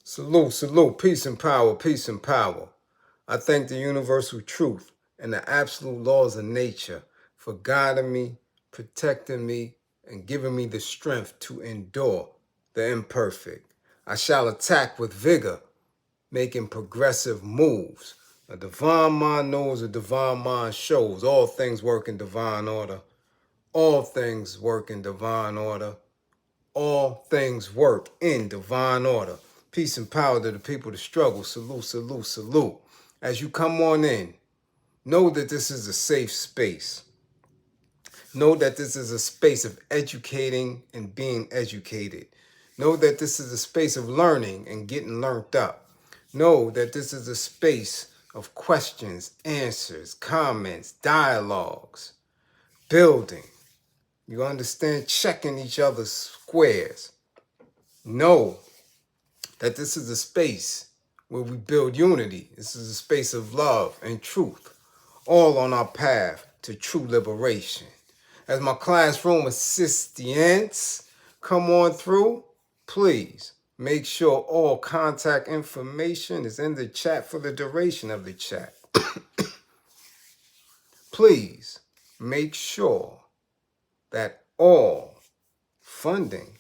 Salute, salute, peace and power, peace and power. I thank the universal truth and the absolute laws of nature for guiding me, protecting me, and giving me the strength to endure the imperfect. I shall attack with vigor, making progressive moves. A divine mind knows, a divine mind shows. All things work in divine order. All things work in divine order. All things work in divine order. Peace and power to the people that struggle. Salute, salute, salute. As you come on in, know that this is a safe space. Know that this is a space of educating and being educated. Know that this is a space of learning and getting learned up. Know that this is a space of questions, answers, comments, dialogues, building. You understand? Checking each other's squares. Know that this is a space where we build unity. This is a space of love and truth, all on our path to true liberation. As my classroom assistants come on through, please make sure all contact information is in the chat for the duration of the chat. Please make sure that all funding,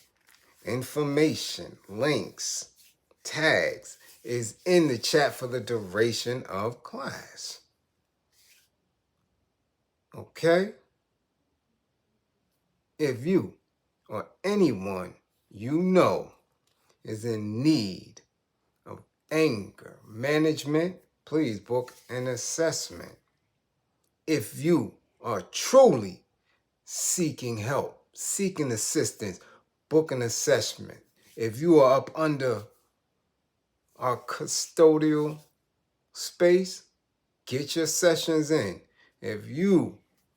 information, links, tags is in the chat for the duration of class. Okay? If you or anyone you know is in need of anger management, please book an assessment. If you are truly seeking help, seeking assistance, book an assessment. If you are up under our custodial space, get your sessions in. If you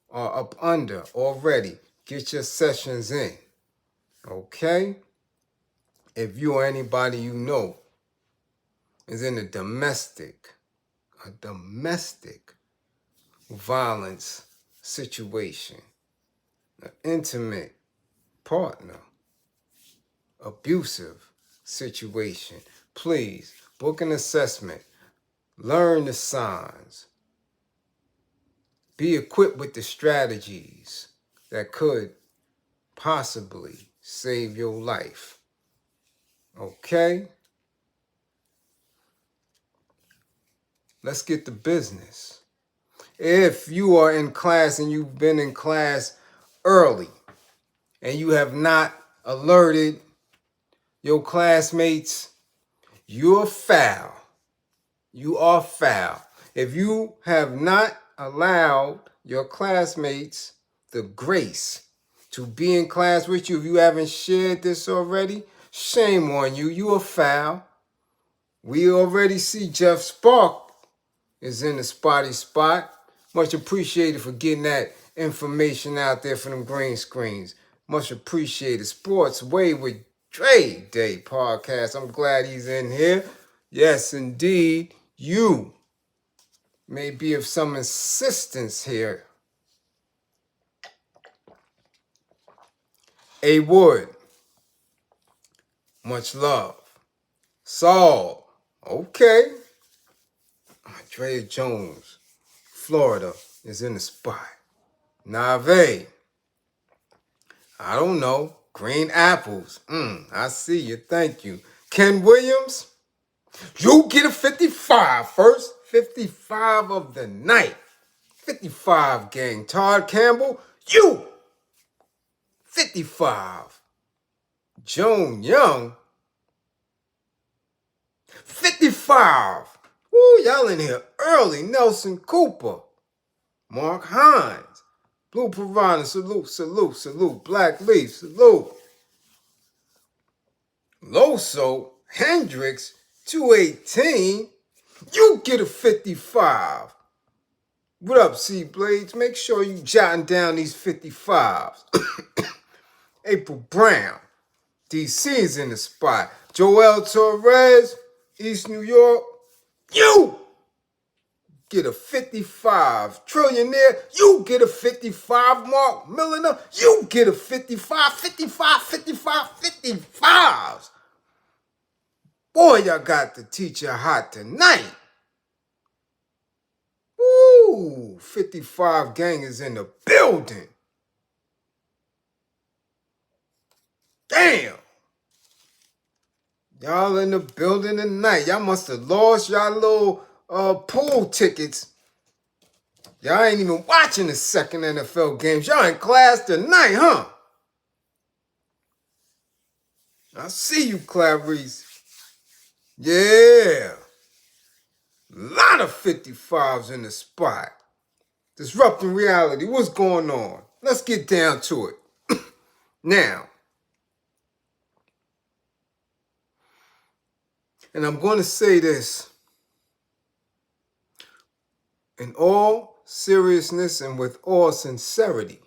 are up under already, get your sessions in. Okay? If you or anybody you know is in a domestic violence situation, an intimate partner, abusive situation, please book an assessment. Learn the signs. Be equipped with the strategies that could possibly save your life. Okay? Let's get to business. If you are in class and you've been in class early and you have not alerted your classmates, you're foul. You are foul. If you have not allowed your classmates the grace to be in class with you, if you haven't shared this already, shame on you. You are foul. We already see Jeff Spark is in the spotty spot. Much appreciated for getting that information out there for them green screens. Much appreciated. Sports Way with Dre Day podcast. I'm glad he's in here. Yes, indeed. You may be of some assistance here. A Wood, much love. Saul, okay. Andrea Jones, Florida, is in the spot. Nave, I don't know. Green apples, I see you, thank you. Ken Williams, you get a 55 first. 55 of the night. 55, gang. Todd Campbell, you 55. Joan Young, 55. Woo, y'all in here early. Nelson Cooper, Mark Hines, Blue Piranha, salute, salute, salute. Black Leaf, salute. Loso, Hendricks, 218. You get a 55. What up, C-Blades? Make sure you jotting down these 55s. April Brown, DC's in the spot. Joel Torres, East New York, you get a 55. Trillionaire, you get a 55. Mark Milliner, you get a 55. 55, 55, 55s. Boy, y'all got the teacher hot tonight. Woo! 55 gang is in the building. Damn! Y'all in the building tonight. Y'all must have lost y'all little pool tickets. Y'all ain't even watching the second NFL games. Y'all in class tonight, huh? I see you, Clarice. Yeah. A lot of 55s in the spot. Disrupting reality. What's going on? Let's get down to it. Now, and I'm going to say this in all seriousness and with all sincerity.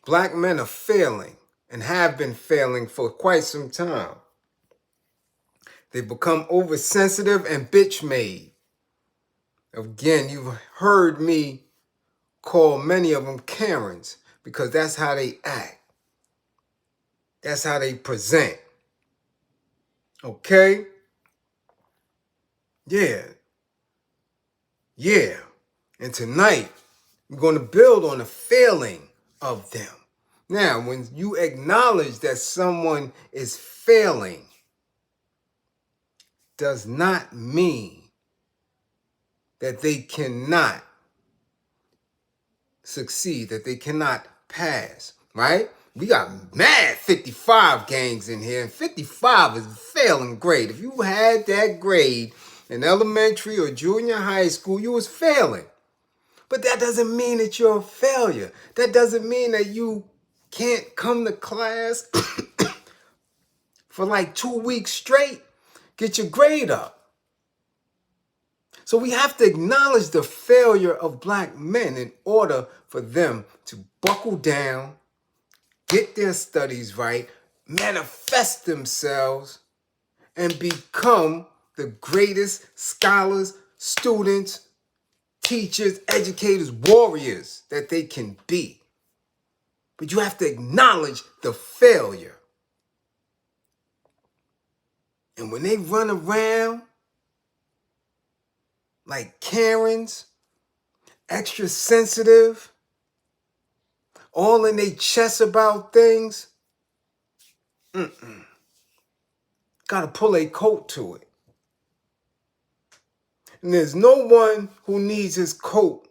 Black men are failing and have been failing for quite some time. They become oversensitive and bitch-made. Again, you've heard me call many of them Karens because that's how they act. That's how they present. Okay? Yeah. Yeah. And tonight, we're going to build on the failing of them. Now, when you acknowledge that someone is failing, does not mean that they cannot succeed, that they cannot pass, right? We got mad 55 gangs in here, and 55 is a failing grade. If you had that grade in elementary or junior high school, you was failing. But that doesn't mean that you're a failure. That doesn't mean that you can't come to class for like 2 weeks straight, get your grade up. So we have to acknowledge the failure of black men in order for them to buckle down, get their studies right, manifest themselves, and become the greatest scholars, students, teachers, educators, warriors that they can be. But you have to acknowledge the failure. And when they run around like Karens, extra sensitive, all in their chest about things, gotta pull a coat to it. And there's no one who needs his coat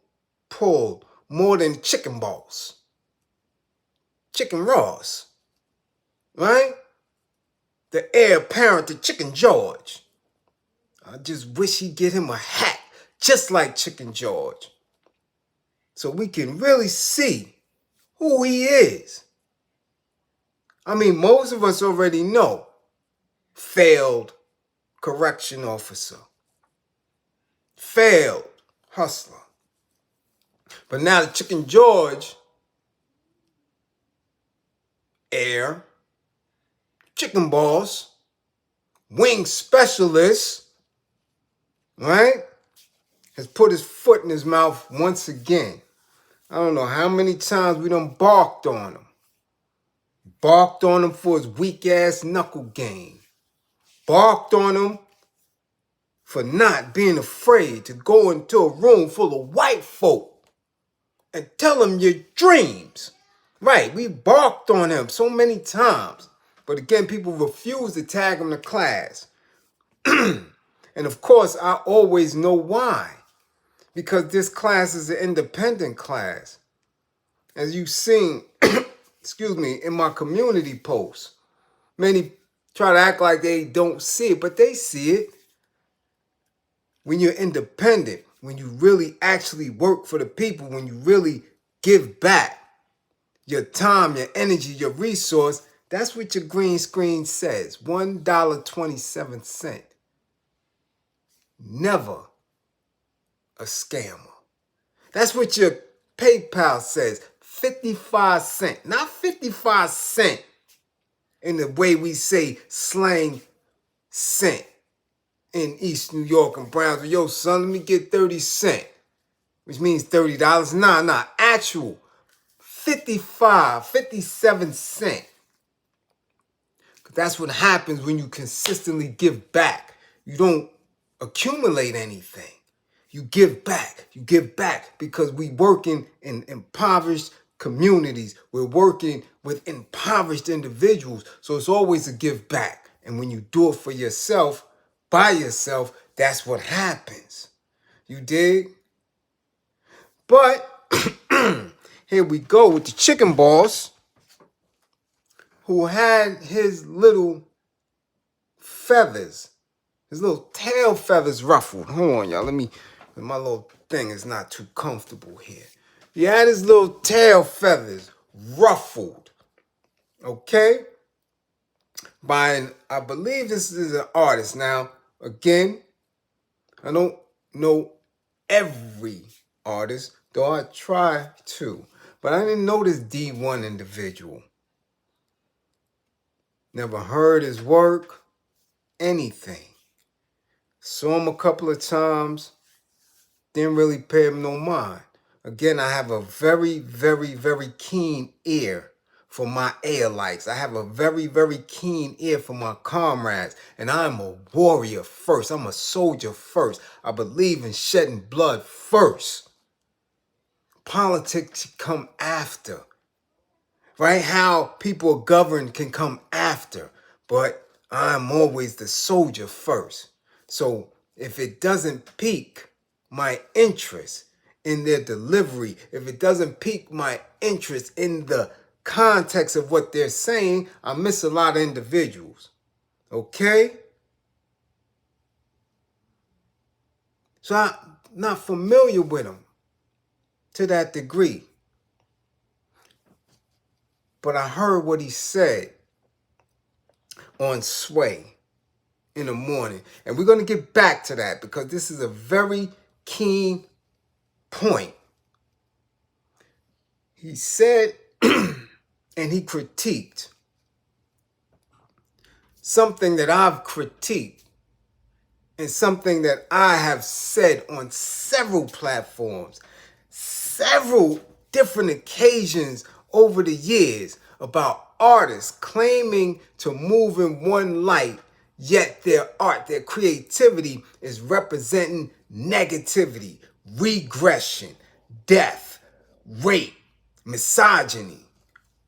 pulled more than Chicken Boss. Chicken Ross. Right? The heir apparent to Chicken George. I just wish he'd get him a hat just like Chicken George, so we can really see who he is. I mean, most of us already know. Failed correction officer. Failed hustler. But now the Chicken George, heir, chicken boss, wing specialist, right, has put his foot in his mouth once again. I don't know how many times we done barked on him. Barked on him for his weak-ass knuckle game. Barked on him for not being afraid to go into a room full of white folk and tell them your dreams. Right, we barked on him so many times. But again, people refuse to tag him to class. And of course, I always know why. Because this class is an independent class. As you've seen, excuse me, in my community posts, many try to act like they don't see it, but they see it. When you're independent, when you really actually work for the people, when you really give back your time, your energy, your resource, that's what your green screen says. $1.27. Never a scammer. That's what your PayPal says. 55 cents. Not 55 cents in the way we say slang cent in East New York and Brownsville. Yo, son, let me get 30 cents. Which means $30. Nah. Actual 57 cents. That's what happens when you consistently give back. You don't accumulate anything. You give back. You give back because we working in impoverished communities. We're working with impoverished individuals. So it's always a give back. And when you do it for yourself, by yourself, that's what happens. You dig? But here we go with the chicken boss who had his little feathers, his little tail feathers ruffled. Hold on, y'all. My little thing is not too comfortable here. He had his little tail feathers ruffled, okay? I believe this is an artist. Now, again, I don't know every artist, though I try to. But I didn't know this D1 individual. Never heard his work, anything. Saw him a couple of times, didn't really pay him no mind. Again, I have a very, very, very keen ear for my allies. I have a very, very keen ear for my comrades. And I'm a warrior first. I'm a soldier first. I believe in shedding blood first. Politics come after. Right? How people are governed can come after. But I'm always the soldier first. So if it doesn't pique my interest in their delivery, if it doesn't pique my interest in the context of what they're saying, I miss a lot of individuals. Okay? So I'm not familiar with them to that degree. But I heard what he said on Sway in the morning. And we're going to get back to that because this is a very keen point. He said, and he critiqued something that I've critiqued and something that I have said on several platforms, several different occasions over the years about artists claiming to move in one light, yet their art, their creativity is representing negativity, regression, death, rape, misogyny,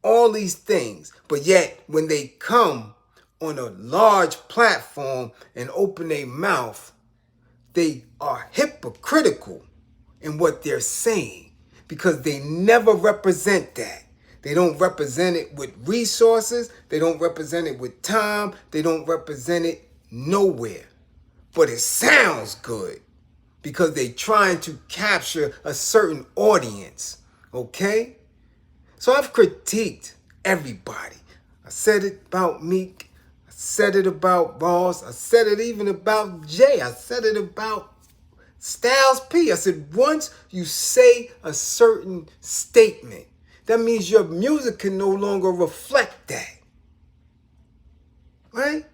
all these things. But yet when they come on a large platform and open their mouth, they are hypocritical in what they're saying because they never represent that. They don't represent it with resources. They don't represent it with time. They don't represent it nowhere. But it sounds good because they're trying to capture a certain audience. Okay? So I've critiqued everybody. I said it about Meek. I said it about Ross. I said it even about Jay. I said it about Styles P. I said once you say a certain statement, that means your music can no longer reflect that. Right?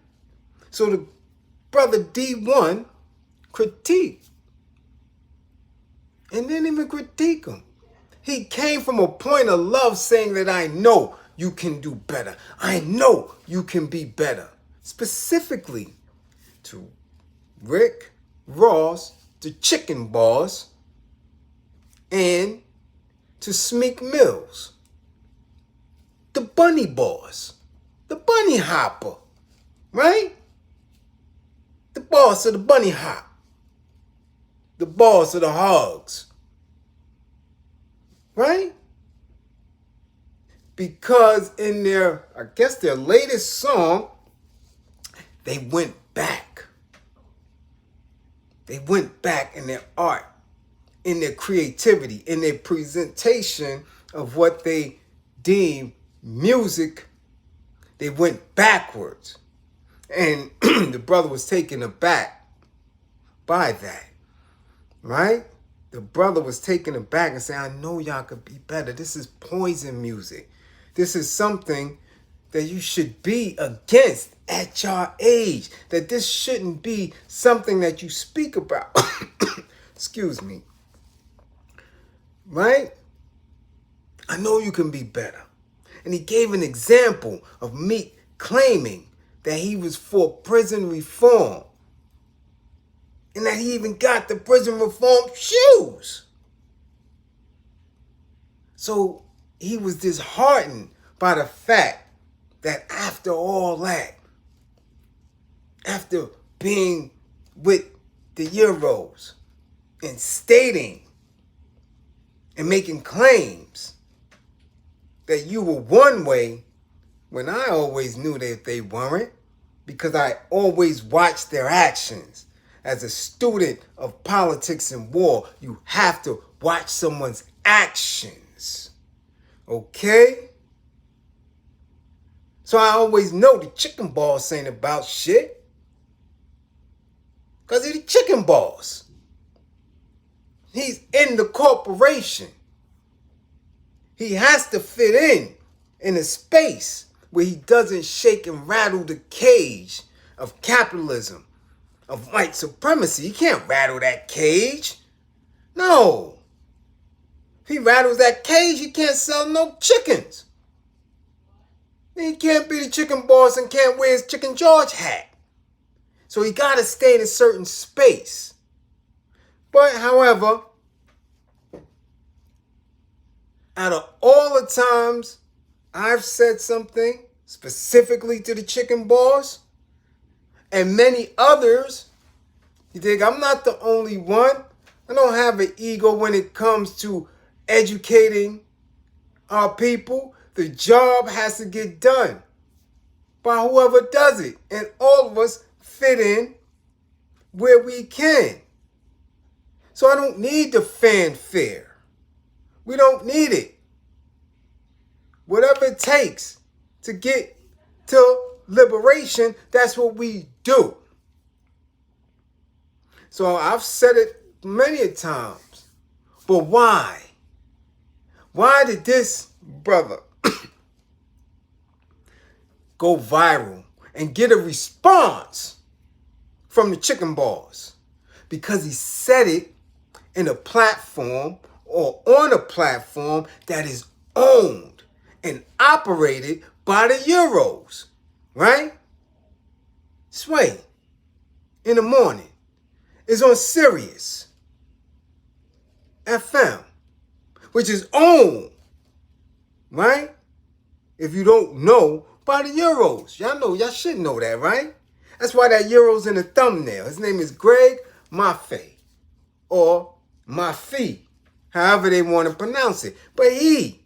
So the brother D1 critiqued. And didn't even critique him. He came from a point of love saying that I know you can do better. I know you can be better. Specifically to Rick Ross, the chicken boss, and to Smeek Mills, the bunny boss, the bunny hopper, right? The boss of the bunny hop, the boss of the hogs, right? Because in their, I guess their latest song, they went back. They went back in their art, in their creativity, in their presentation of what they deem music. They went backwards. And the brother was taken aback by that, right? The brother was taken aback and saying, I know y'all could be better. This is poison music. This is something that you should be against at your age. That this shouldn't be something that you speak about. Excuse me. Right? I know you can be better. And he gave an example of Meek claiming that he was for prison reform. And that he even got the prison reform shoes. So he was disheartened by the fact that after all that, after being with the Euros and stating and making claims that you were one way, when I always knew that they weren't, because I always watched their actions. As a student of politics and war, you have to watch someone's actions. Okay? So I always know the chicken boss ain't about shit. Because he's the chicken boss. He's in the corporation. He has to fit in a space where he doesn't shake and rattle the cage of capitalism, of white supremacy. He can't rattle that cage. No. If he rattles that cage, he can't sell no chickens. He can't be the chicken boss and can't wear his Chicken George hat. So he got to stay in a certain space. But, however, out of all the times I've said something specifically to the chicken boss and many others, you think I'm not the only one. I don't have an ego when it comes to educating our people. The job has to get done by whoever does it. And all of us fit in where we can. So I don't need the fanfare. We don't need it. Whatever it takes to get to liberation, that's what we do. So I've said it many a times. But why? Why did this brother go viral and get a response from the chicken boss? Because he said it in a platform or on a platform that is owned and operated by the Euros, right? Sway in the morning is on Sirius FM, which is owned, right? If you don't know, by the Euros. Y'all should know that, right? That's why that Euro's in the thumbnail. His name is Greg Maffei, or Mafi, however they want to pronounce it. But he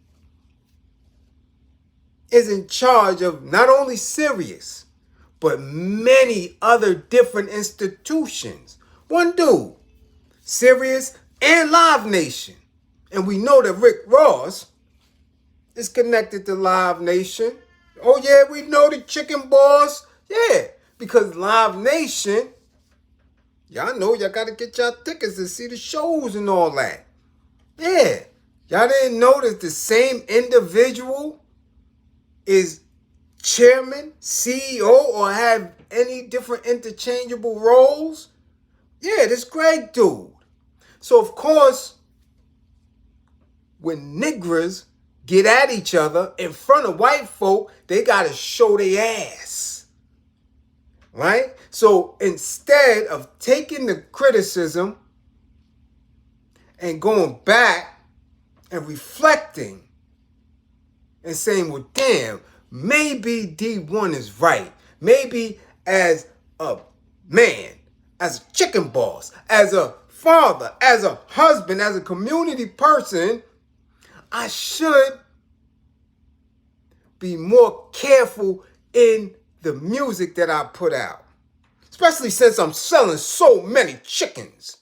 is in charge of not only Sirius, but many other different institutions. One dude, Sirius and Live Nation. And we know that Rick Ross is connected to Live Nation. Oh yeah, we know the chicken boss. Yeah, because Live Nation, y'all know y'all got to get y'all tickets to see the shows and all that. Yeah, y'all didn't know that the same individual is chairman, CEO, or have any different interchangeable roles? Yeah, this Greg dude. So of course, when niggers get at each other in front of white folk, they got to show their ass. Right? So instead of taking the criticism and going back and reflecting and saying, well, damn, maybe D1 is right. Maybe as a man, as a chicken boss, as a father, as a husband, as a community person, I should be more careful in the music that I put out. Especially since I'm selling so many chickens.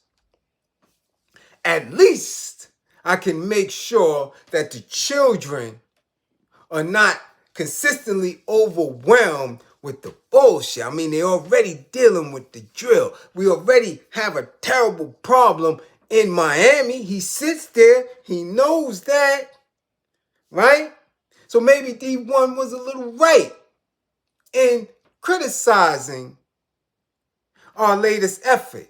At least I can make sure that the children are not consistently overwhelmed with the bullshit. I mean, they're already dealing with the drill. We already have a terrible problem in Miami. He sits there. He knows that. Right? So maybe D1 was a little right in criticizing our latest effort.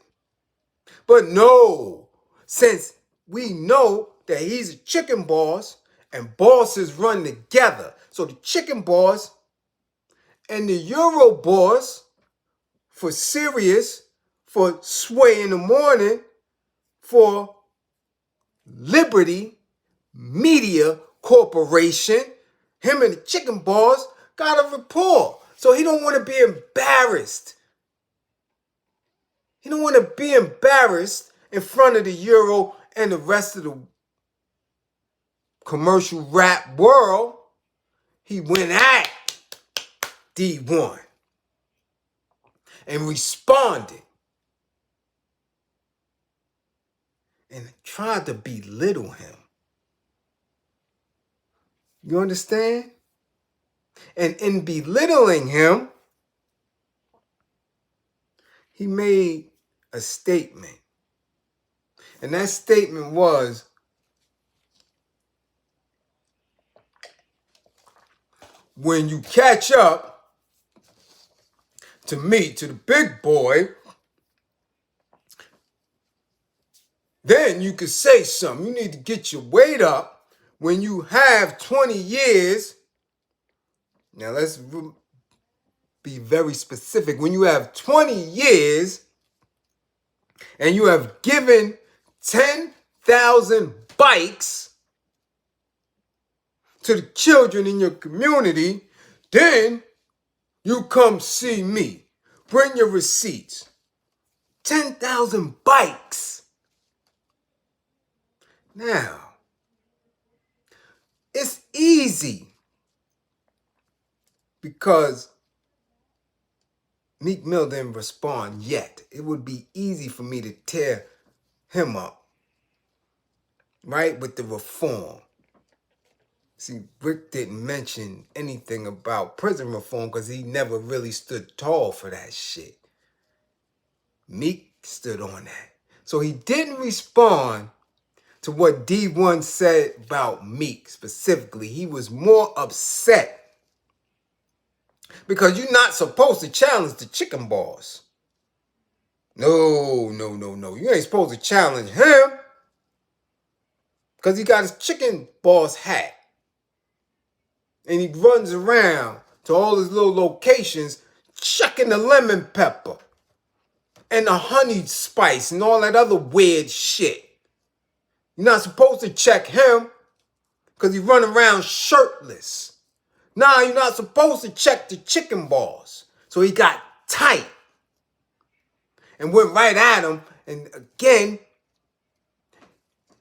But no, since we know that he's a chicken boss and bosses run together. So the chicken boss And the Euro boss for Sirius, for Sway in the Morning, for Liberty Media Corporation, him and the chicken boss got a rapport. So he don't want to be embarrassed. He don't want to be embarrassed in front of the Euro and the rest of the commercial rap world. He went at D1 and responded and tried to belittle him. You understand? And in belittling him, he made a statement. And that statement was, when you catch up to me, to the big boy, then you can say something. You need to get your weight up when you have 20 years. Now let's be very specific. When you have 20 years and you have given 10,000 bikes to the children in your community, then you come see me. Bring your receipts. 10,000 bikes. Now, it's easy because Meek Mill didn't respond yet. It would be easy for me to tear him up, right, with the reform. See, Rick didn't mention anything about prison reform because he never really stood tall for that shit. Meek stood on that. So he didn't respond to what D1 said about Meek specifically. He was more upset because you're not supposed to challenge the chicken boss. No. You ain't supposed to challenge him because he got his chicken boss hat. And he runs around to all his little locations chucking the lemon pepper and the honey spice and all that other weird shit. You're not supposed to check him because he run around shirtless. Nah, you're not supposed to check the chicken boss. So he got tight and went right at him. And again,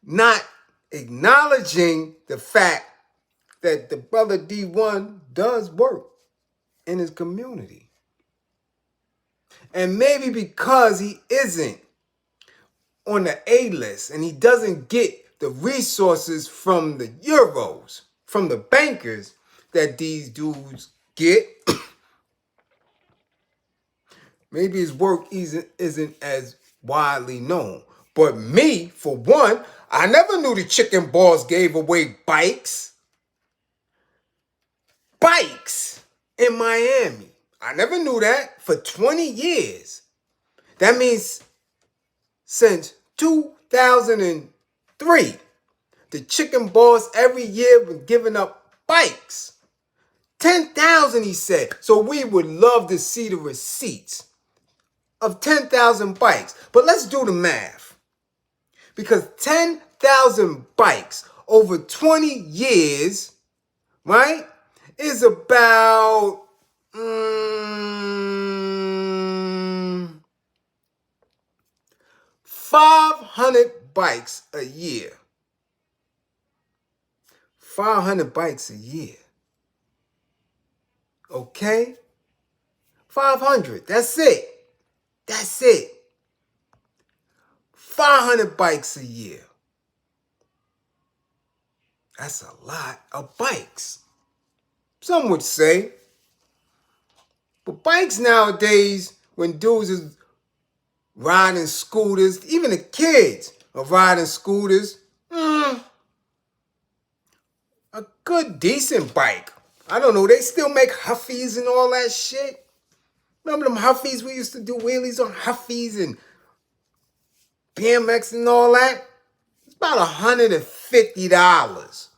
not acknowledging the fact that the brother D1 does work in his community. And maybe because he isn't on the A-list and he doesn't get the resources from the Euros, from the bankers that these dudes get, maybe his work isn't as widely known. But me, for one, I never knew the chicken boss gave away bikes. Bikes in Miami. I never knew that for 20 years. That means since 2003, the chicken boss every year been giving up bikes. 10,000, he said. So we would love to see the receipts of 10,000 bikes. But let's do the math. Because 10,000 bikes over 20 years, right, is about 500 bikes a year. 500 bikes a year. Okay? 500. That's it. That's it. 500 bikes a year. That's a lot of bikes. Some would say. But bikes nowadays, when dudes is riding scooters, even the kids are riding scooters, a good, decent bike. I don't know, they still make Huffies and all that shit. Remember them Huffies? We used to do wheelies on Huffies and BMX and all that? It's about $150.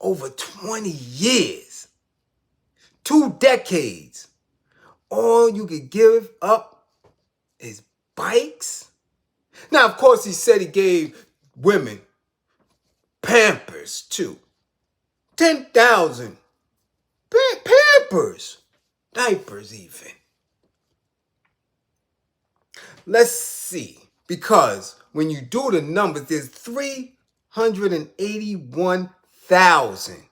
Over 20 years. 2 decades. All you could give up is bikes? Now, of course, he said he gave women Pampers, too. 10,000 Pampers. Diapers, even. Let's see. Because when you do the numbers, there's 381,000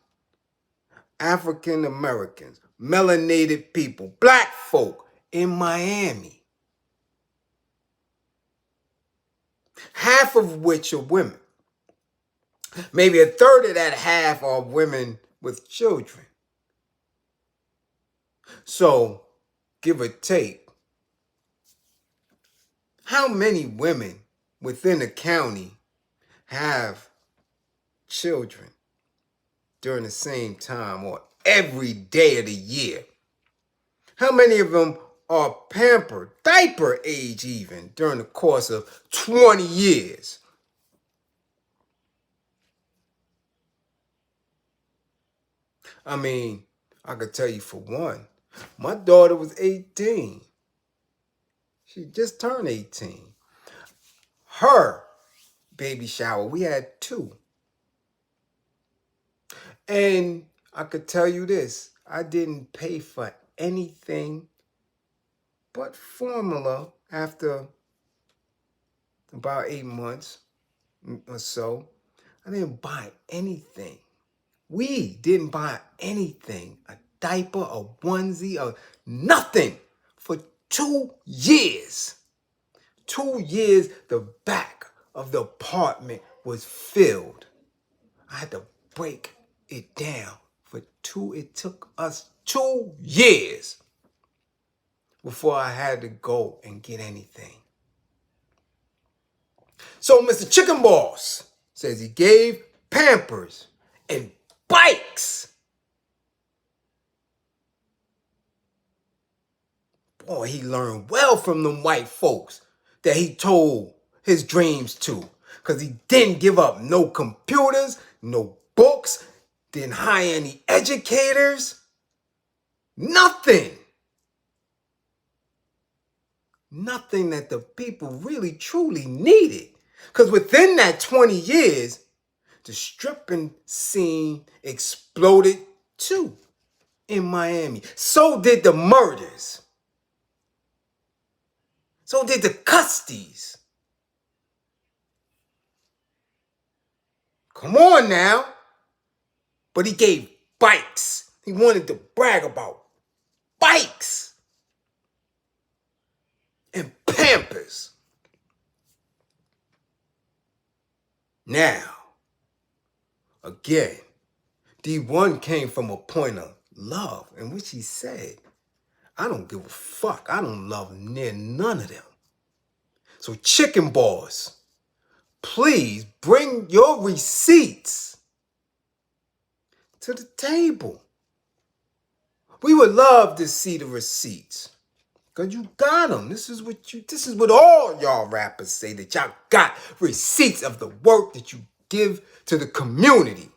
African Americans, melanated people, black folk in Miami. Half of which are women. Maybe a third of that half are women with children. So, give or take, how many women within the county have children during the same time or every day of the year? How many of them are pampered, diaper age even, during the course of 20 years? I mean, I could tell you for one, my daughter was 18. She just turned 18. Her baby shower, we had 2. And I could tell you this, I didn't pay for anything but formula after about 8 months or so. I didn't buy anything. We didn't buy anything, a diaper, a onesie, or nothing for 2 years. 2 years, the back of the apartment was filled. I had to break it down for 2. It took us 2 years before I had to go and get anything. So Mr. Chicken Boss says he gave Pampers and bikes. Boy, he learned well from them white folks that he told his dreams to. Because he didn't give up no computers, no books, didn't hire any educators. Nothing. Nothing that the people really truly needed. Because within that 20 years, the stripping scene exploded too in Miami. So did the murders. So did the custodies. Come on now. But he gave bikes. He wanted to brag about bikes and Pampers. Now, again, D1 came from a point of love in which he said, I don't give a fuck. I don't love near none of them. So Chicken Boss, please bring your receipts to the table. We would love to see the receipts. Because you got them. This is what all y'all rappers say, that y'all got receipts of the work that you give to the community.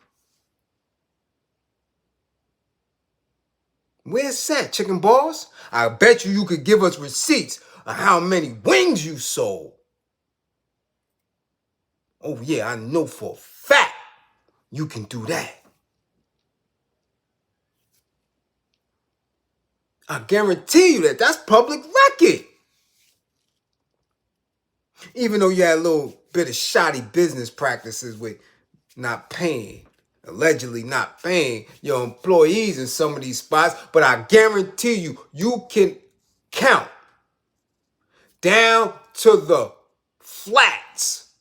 Where's that, Chicken Boss? I bet you could give us receipts of how many wings you sold. Oh yeah, I know for a fact you can do that. I guarantee you that's public record. Even though you had a little bit of shoddy business practices with allegedly not paying your employees in some of these spots, but I guarantee you can count down to the flats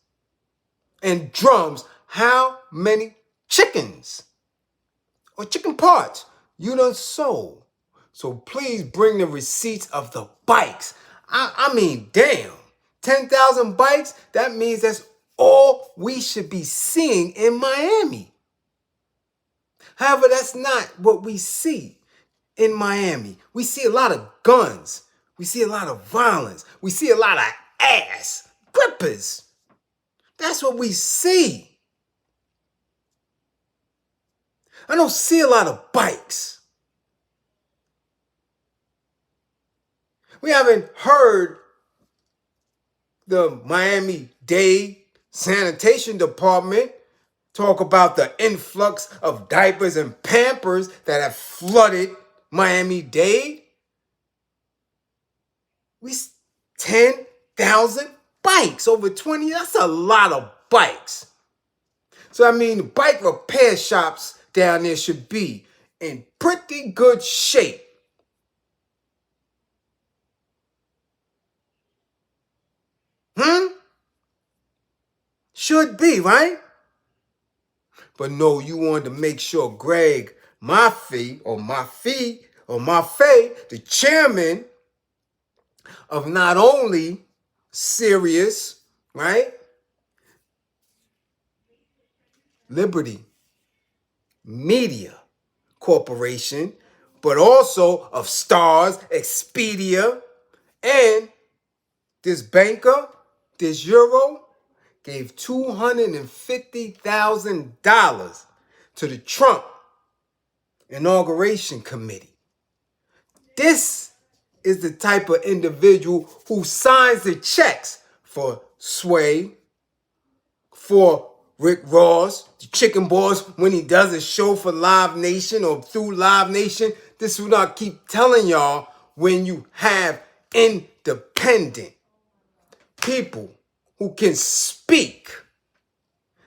and drums how many chickens or chicken parts you done sold. So please bring the receipts of the bikes. I mean, damn, 10,000 bikes, that means that's all we should be seeing in Miami. However, that's not what we see in Miami. We see a lot of guns. We see a lot of violence. We see a lot of ass grippers. That's what we see. I don't see a lot of bikes. We haven't heard the Miami-Dade Sanitation Department talk about the influx of diapers and Pampers that have flooded Miami-Dade. We 10,000 bikes, over 20, that's a lot of bikes. So I mean, bike repair shops down there should be in pretty good shape. Should be, right? But no, you wanted to make sure Greg Maffei, the chairman of not only Sirius, right? Liberty Media Corporation, but also of Stars, Expedia, and this banker, this Euro, gave $250,000 to the Trump Inauguration Committee. This is the type of individual who signs the checks for Sway, for Rick Ross, the Chicken Boss, when he does a show for Live Nation or through Live Nation. This is what I keep telling y'all: when you have independent people who can speak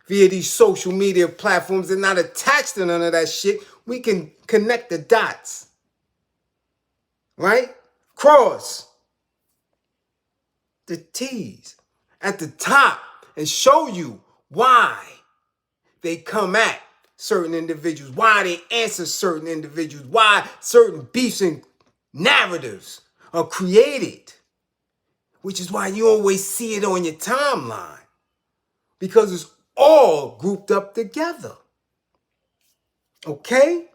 via these social media platforms and not attached to none of that shit, we can connect the dots, right? Cross the T's at the top and show you why they come at certain individuals, why they answer certain individuals, why certain beefs and narratives are created, which is why you always see it on your timeline, because it's all grouped up together. Okay?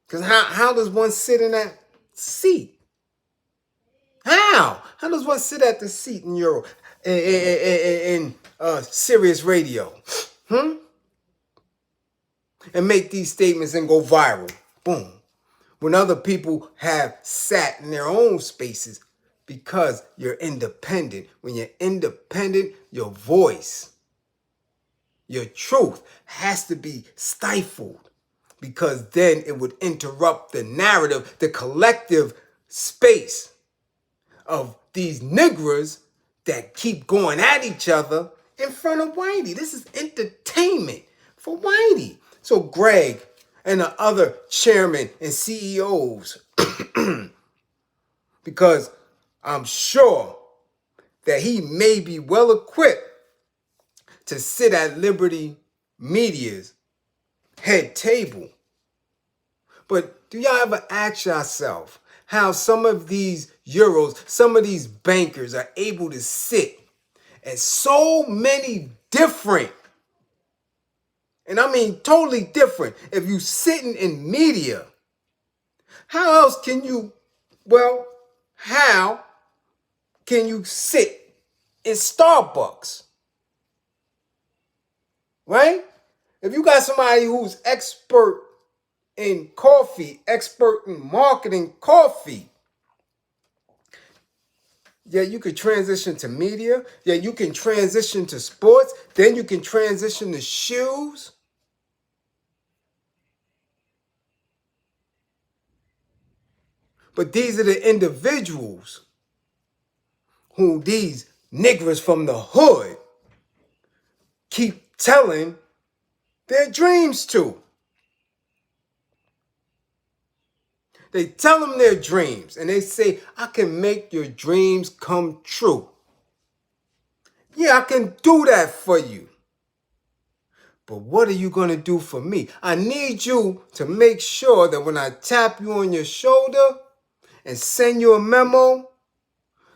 Because how does one sit in that seat? How does one sit at the seat in Sirius Radio? And make these statements and go viral. Boom. When other people have sat in their own spaces, because you're independent. When you're independent, your voice, your truth has to be stifled, because then it would interrupt the narrative, the collective space of these niggers that keep going at each other in front of Whitey. This is entertainment for Whitey. So Greg and the other chairmen and CEOs, because I'm sure that he may be well equipped to sit at Liberty Media's head table. But do y'all ever ask yourself how some of these Euros, some of these bankers are able to sit at so many different, and I mean totally different, if you sitting in media, how else can you, how can you sit in Starbucks? Right? If you got somebody who's expert in coffee, expert in marketing coffee, yeah, you could transition to media. Yeah, you can transition to sports. Then you can transition to shoes. But these are the individuals who these niggers from the hood keep telling their dreams to. They tell them their dreams and they say, I can make your dreams come true. Yeah, I can do that for you. But what are you going to do for me? I need you to make sure that when I tap you on your shoulder and send you a memo,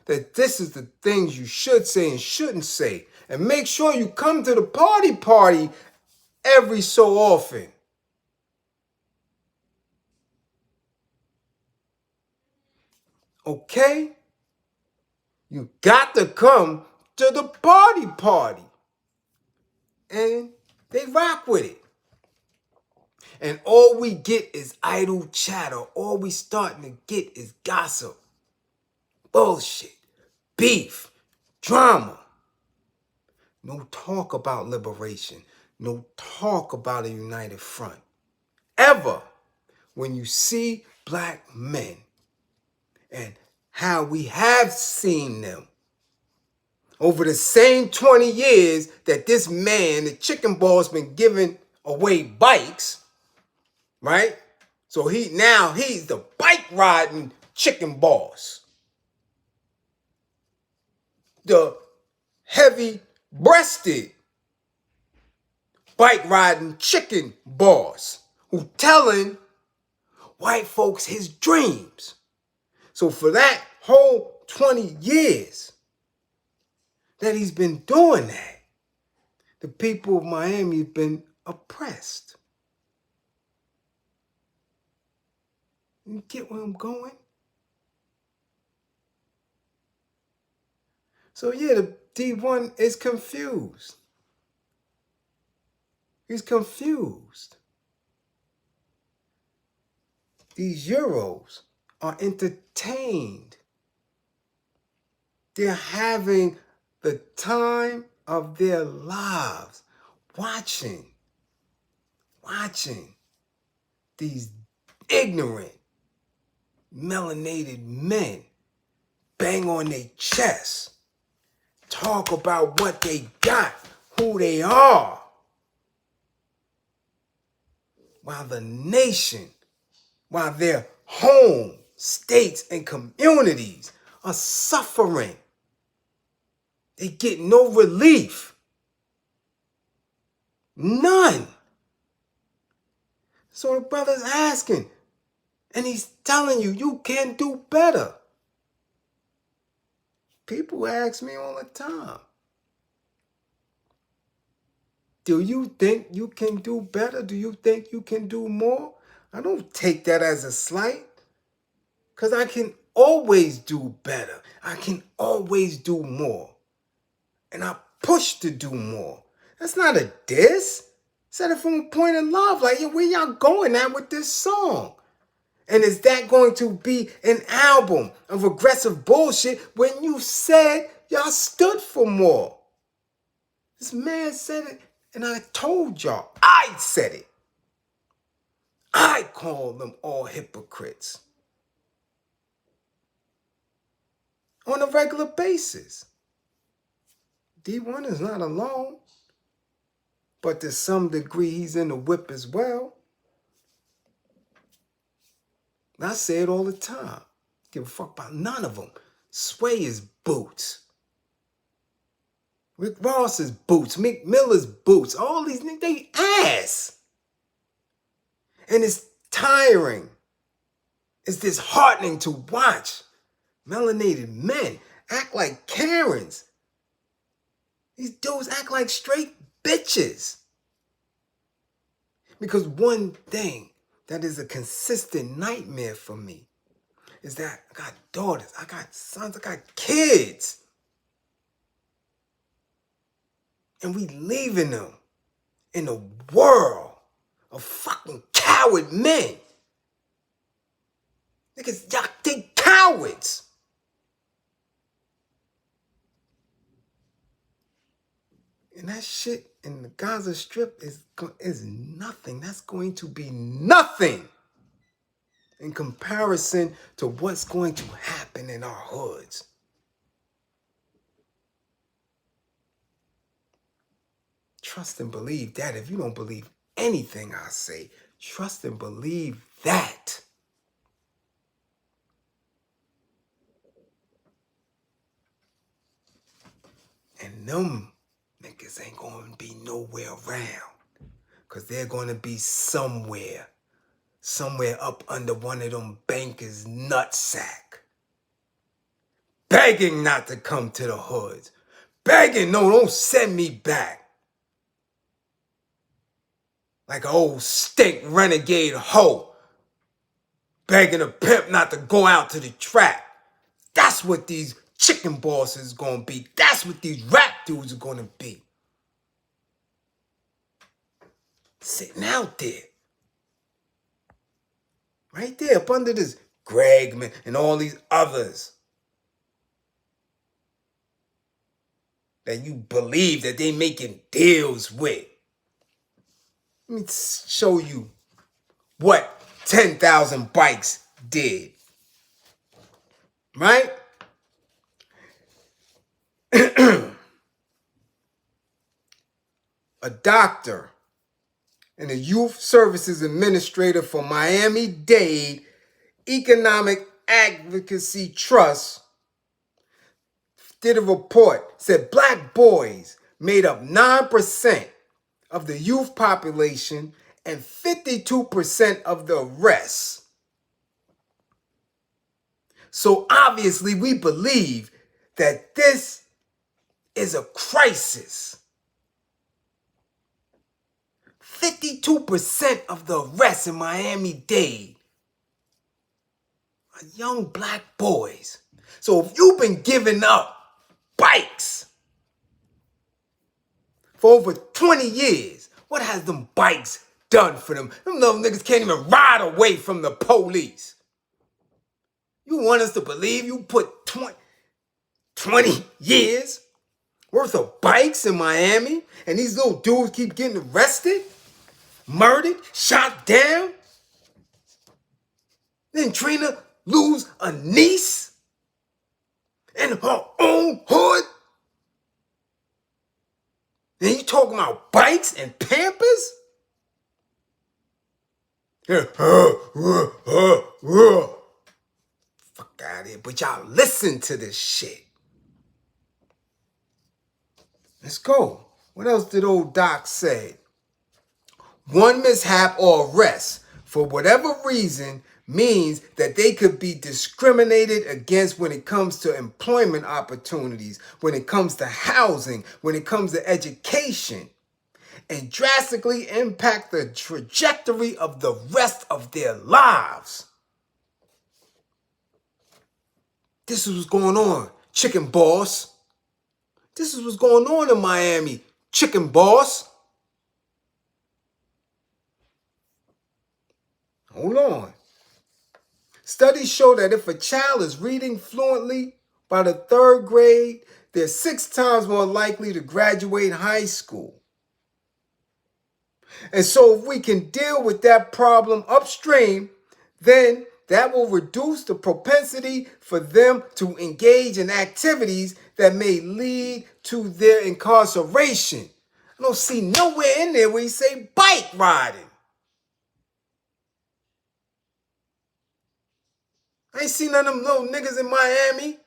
that this is the things you should say and shouldn't say. And make sure you come to the party every so often. Okay? You got to come to the party. And they rock with it. And all we get is idle chatter. All we starting to get is gossip. bullshit, beef, drama. No talk about liberation. No talk about a united front. Ever. When you see black men and how we have seen them over the same 20 years that this man, the chicken ball's been giving away bikes, right? So he's the bike riding chicken boss. The heavy breasted bike riding chicken boss who telling white folks his dreams. So for that whole 20 years that he's been doing that, the people of Miami have been oppressed. You get where I'm going? So yeah, the D1 is confused. He's confused. These Euros are entertained. They're having the time of their lives watching these ignorant, melanated men bang on their chest, talk about what they got, who they are, while the nation, while their home, states, and communities are suffering. They get no relief. None. So the brother's asking, and he's telling you, you can do better. People ask me all the time, do you think you can do better? Do you think you can do more? I don't take that as a slight, because I can always do better. I can always do more. And I push to do more. That's not a diss. Said it from a point of love. Like, where y'all going at with this song? And is that going to be an album of aggressive bullshit when you said y'all stood for more? This man said it, and I told y'all, I said it. I call them all hypocrites on a regular basis. D1 is not alone, but to some degree he's in the whip as well. And I say it all the time. Give a fuck about none of them. Sway his boots. Rick Ross's boots. Mick Miller's boots. All these niggas, they ass. And it's tiring. It's disheartening to watch melanated men act like Karens. These dudes act like straight bitches. Because one thing that is a consistent nightmare for me is that I got daughters, I got sons, I got kids. And we leaving them in a world of fucking coward men. Niggas, y'all think cowards. And that shit in the Gaza Strip is nothing. That's going to be nothing in comparison to what's going to happen in our hoods. Trust and believe that. If you don't believe anything I say, trust and believe that. And them niggas ain't going to be nowhere around. Because they're going to be somewhere up under one of them bankers' nutsack. Begging not to come to the hoods. Begging, no, don't send me back. Like an old stink renegade hoe. Begging a pimp not to go out to the trap. That's what these chicken bosses gonna be. That's what these rap dudes are gonna be. Sitting out there. Right there up under this Greg man and all these others. that you believe that they making deals with. Let me show you what 10,000 bikes did. Right? A doctor and a youth services administrator for Miami-Dade Economic Advocacy Trust did a report, said black boys made up 9% of the youth population and 52% of the arrests. So obviously we believe that this is a crisis. 52% of the arrests in Miami-Dade are young black boys. So if you've been giving up bikes for over 20 years, what has them bikes done for them? Them little niggas can't even ride away from the police. You want us to believe you put 20 years worth of bikes in Miami and these little dudes keep getting arrested, murdered, shot down? Then Trina lose a niece in her own hood? And you talking about bikes and Pampers? Fuck out of here. But y'all listen to this shit. Let's go. What else did old Doc say? One mishap or arrest, for whatever reason, means that they could be discriminated against when it comes to employment opportunities, when it comes to housing, when it comes to education, and drastically impact the trajectory of the rest of their lives. This is what's going on, chicken boss. This is what's going on in Miami, chicken boss. Hold on. Studies show that if a child is reading fluently by the 3rd grade, they're 6 times more likely to graduate high school. And so if we can deal with that problem upstream, then that will reduce the propensity for them to engage in activities that may lead to their incarceration. I don't see nowhere in there where you say bike riding. I ain't seen none of them little niggas in Miami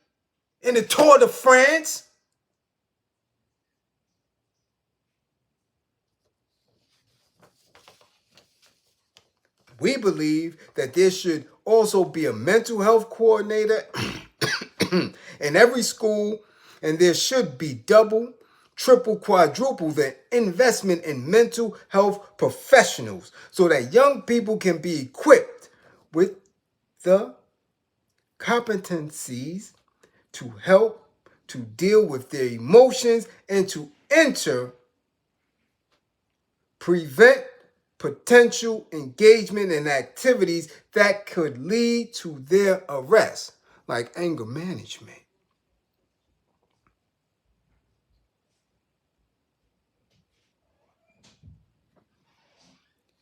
in the Tour de France. We believe that there should also be a mental health coordinator in every school, and there should be double, triple, quadruple the investment in mental health professionals so that young people can be equipped with the competencies to help to deal with their emotions and to prevent potential engagement in activities that could lead to their arrest, like anger management.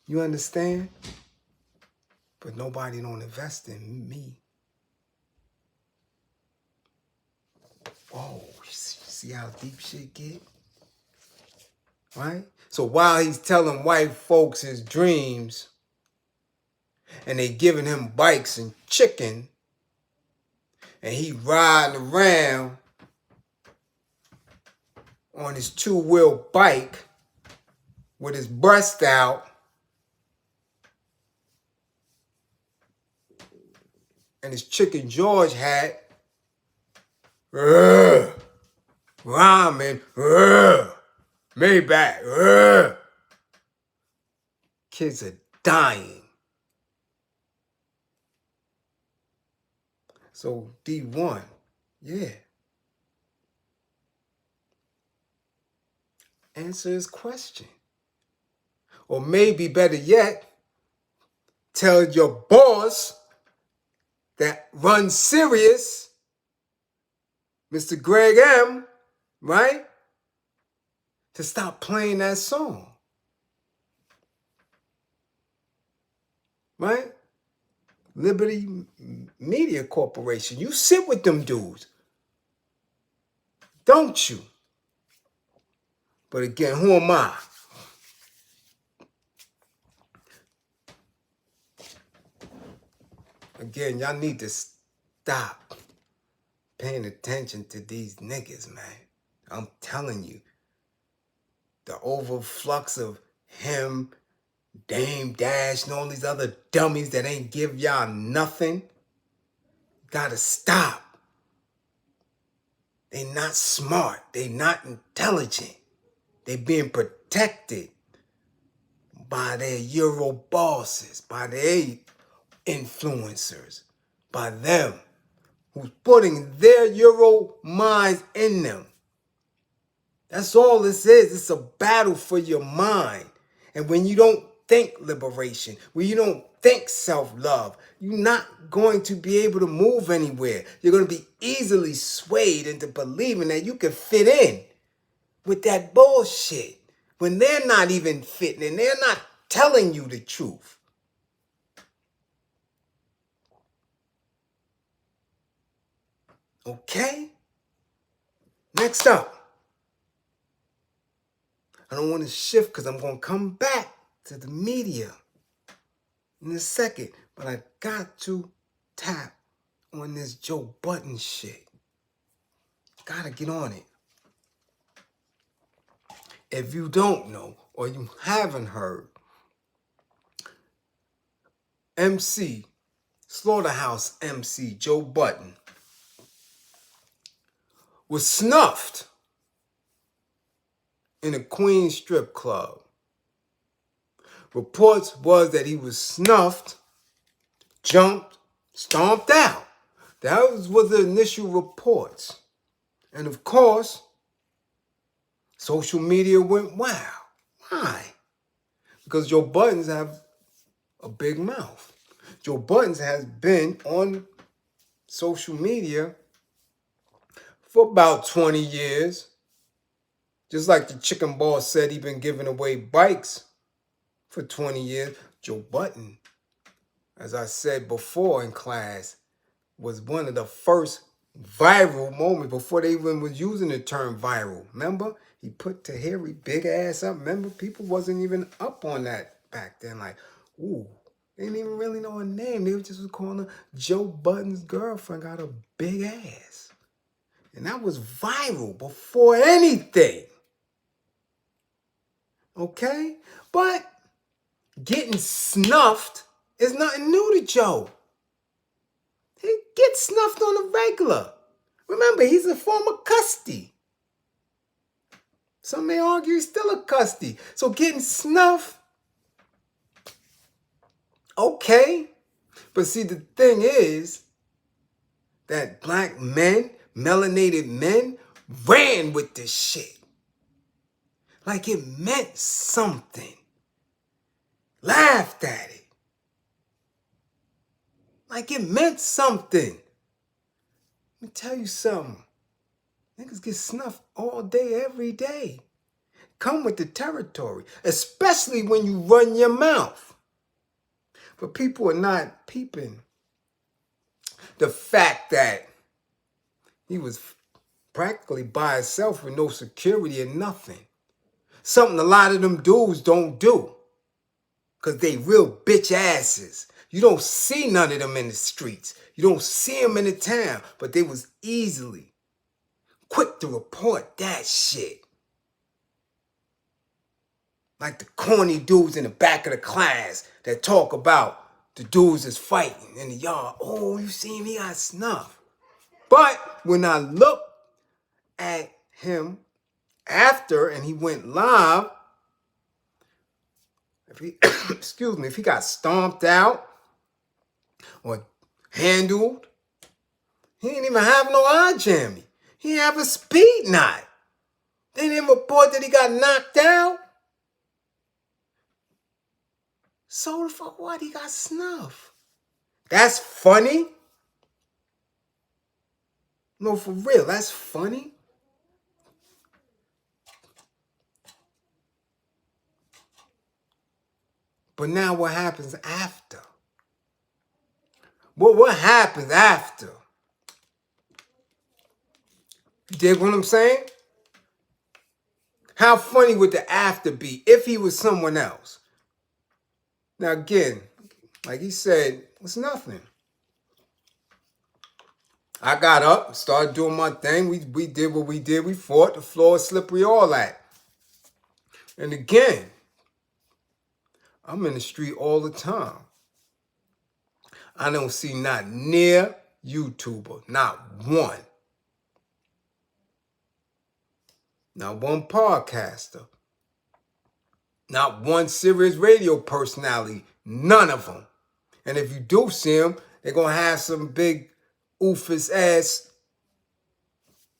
You understand? But nobody don't invest in me. Whoa, see how deep shit get? Right? So while he's telling white folks his dreams and they giving him bikes and chicken and he riding around on his 2-wheel bike with his breast out and his Chicken George hat, rhyming, Maybach, kids are dying. So D1, yeah. Answer his question. Or maybe better yet, tell your boss that runs Sirius, Mr. Greg M., right? to stop playing that song. Right? Liberty Media Corporation. You sit with them dudes, don't you? But again, who am I? Again, y'all need to stop paying attention to these niggas, man. I'm telling you. The overflux of him, Dame Dash, and all these other dummies that ain't give y'all nothing. Gotta stop. They not smart. They not intelligent. They being protected by their Euro bosses, by their influencers, by them who's putting their Euro minds in them. That's all this is. It's a battle for your mind. And when you don't think liberation, when you don't think self-love, you're not going to be able to move anywhere. You're going to be easily swayed into believing that you can fit in with that bullshit when they're not even fitting and they're not telling you the truth. Okay? Next up. I don't want to shift because I'm going to come back to the media in a second. But I got to tap on this Joe Budden shit. Gotta get on it. If you don't know or you haven't heard, Slaughterhouse MC Joe Budden was snuffed in a Queens strip club. Reports was that he was snuffed, jumped, stomped out. That was the initial reports. And of course, social media went wild. Why? Because Joe Buttons have a big mouth. Joe Buttons has been on social media for about 20 years. Just like the chicken boss said he'd been giving away bikes for 20 years. Joe Budden, as I said before in class, was one of the first viral moments before they even was using the term viral. Remember? He put Tahiri big ass up. Remember? People wasn't even up on that back then. Like, ooh, they didn't even really know her name. They just was calling her Joe Budden's girlfriend got a big ass. And that was viral before anything. Okay? But getting snuffed is nothing new to Joe. He gets snuffed on the regular. Remember, he's a former custody. Some may argue he's still a custody. So getting snuffed, okay. But see, the thing is that black men, melanated men, ran with this shit. Like it meant something. Laughed at it. Like it meant something. Let me tell you something. Niggas get snuffed all day, every day. Come with the territory, especially when you run your mouth. But people are not peeping the fact that he was practically by himself with no security and nothing. Something a lot of them dudes don't do. Because they real bitch asses. You don't see none of them in the streets. You don't see them in the town. But they was easily quick to report that shit. Like the corny dudes in the back of the class that talk about the dudes that's fighting in the yard. Oh, you see him? He got snuffed. But when I look at him after and he went live, if he, excuse me, if he got stomped out or handled, he didn't even have no eye jammy. He didn't have a speed knot. They didn't report that he got knocked out. So for what? He got snuffed. That's funny? No, for real, that's funny? But now what happens after? What happens after? You dig what I'm saying? How funny would the after be if he was someone else? Now again, like he said, it's nothing. I got up, started doing my thing. We did what we did. We fought. The floor is slippery, all that. And again, I'm in the street all the time. I don't see not near YouTuber, not one. Not one podcaster. Not one Sirius radio personality. None of them. And if you do see them, they're going to have some big oofus ass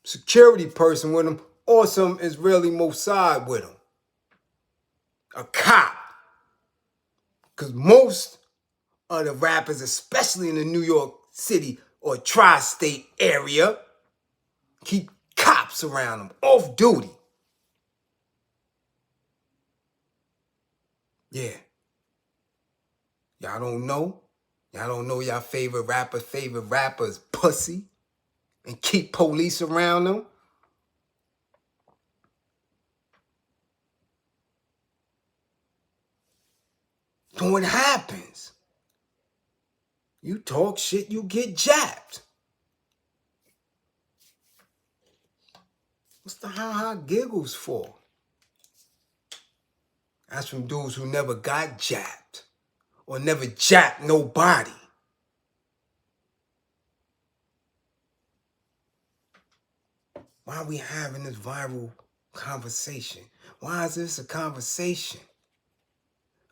security person with them or some Israeli Mossad with them. A cop. Because most of the rappers, especially in the New York City or tri-state area, keep cops around them, off duty. Yeah. Y'all don't know? Y'all don't know y'all favorite rappers pussy and keep police around them? Then what happens? You talk shit, you get jabbed. What's the ha-ha giggles for? That's from dudes who never got jabbed or never jabbed nobody. Why are we having this viral conversation? Why is this a conversation?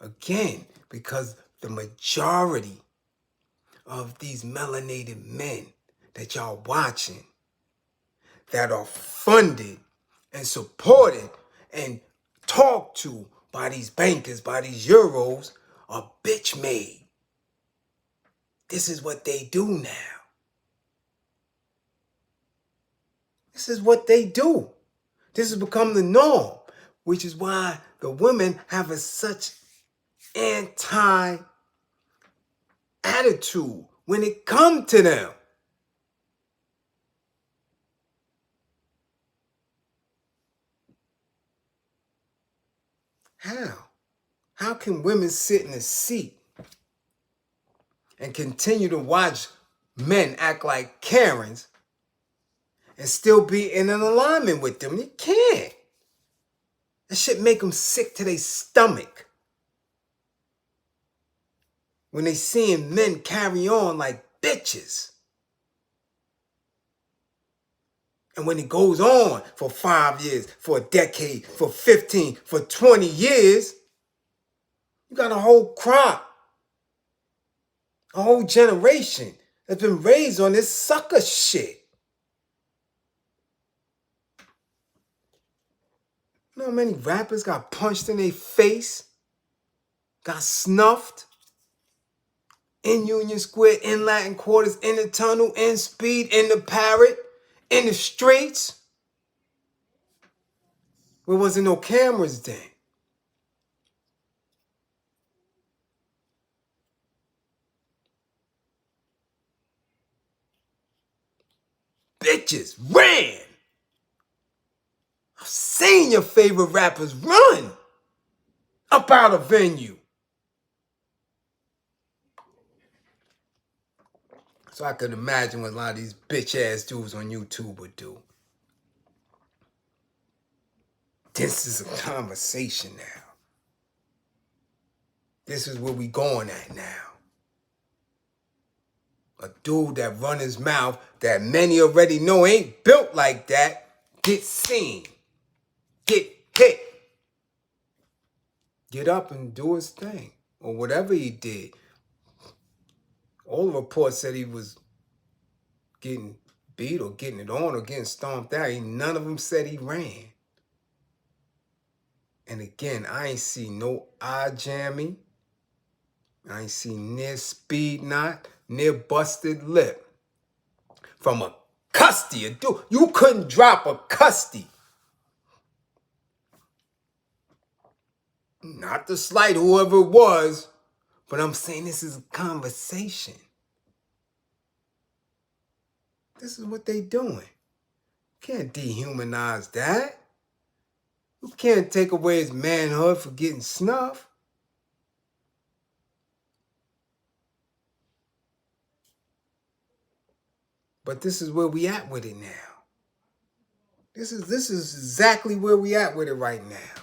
Again, because the majority of these melanated men that y'all watching that are funded and supported and talked to by these bankers, by these Euros, are bitch made. This is what they do now. This is what they do. This has become the norm, which is why the women have such anti-attitude when it comes to them. How? How can women sit in a seat and continue to watch men act like Karens and still be in an alignment with them? You can't. That shit make them sick to their stomach. When they seeing men carry on like bitches. And when it goes on for 5 years, for a decade, for 15, for 20 years, you got a whole crop, a whole generation that's been raised on this sucker shit. You know how many rappers got punched in their face, got snuffed in Union Square, in Latin Quarters, in the tunnel, in Speed, in the Parrot, in the streets? There wasn't no cameras then. Bitches ran. I've seen your favorite rappers run up out of venue. So I could imagine what a lot of these bitch ass dudes on YouTube would do. This is a conversation now. This is where we going at now. A dude that run his mouth that many already know ain't built like that, get seen, get hit, get up and do his thing, or whatever he did. All the reports said he was getting beat or getting it on or getting stomped out. None of them said he ran. And again, I ain't see no eye jamming. I ain't see near speed knot, near busted lip. From a custody, a dude, you couldn't drop a custody. Not to slight whoever it was, but I'm saying this is a conversation. This is what they doing. Can't dehumanize that. You can't take away his manhood for getting snuffed. But this is where we at with it now. This is exactly where we at with it right now.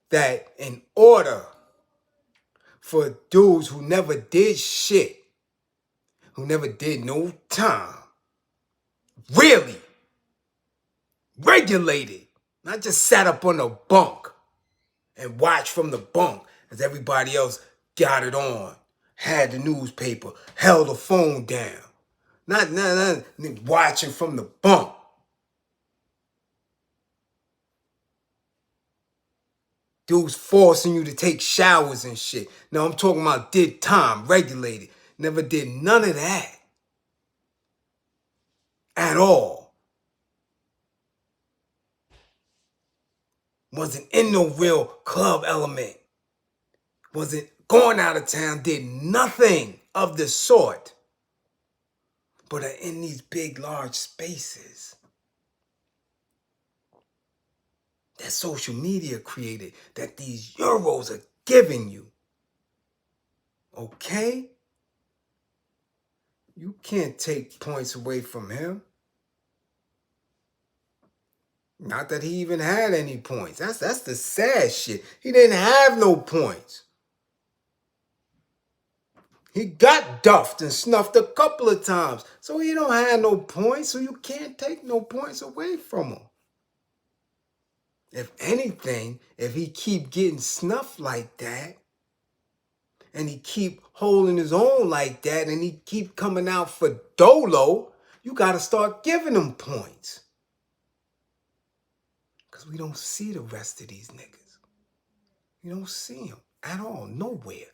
That in order for dudes who never did shit, who never did no time, really regulated, not just sat up on a bunk and watched from the bunk as everybody else got it on, had the newspaper, held the phone down, not watching from the bunk. Dudes forcing you to take showers and shit. Now I'm talking about did time, regulated. Never did none of that. At all. Wasn't in no real club element. Wasn't going out of town, did nothing of the sort. But are in these big, large spaces that social media created, that these Euros are giving you. Okay? You can't take points away from him. Not that he even had any points. That's the sad shit. He didn't have no points. He got duffed and snuffed a couple of times. So he don't have no points, so you can't take no points away from him. If anything, if he keep getting snuffed like that, and he keep holding his own like that, and he keep coming out for dolo, you got to start giving him points. Because we don't see the rest of these niggas. You don't see them at all, nowhere.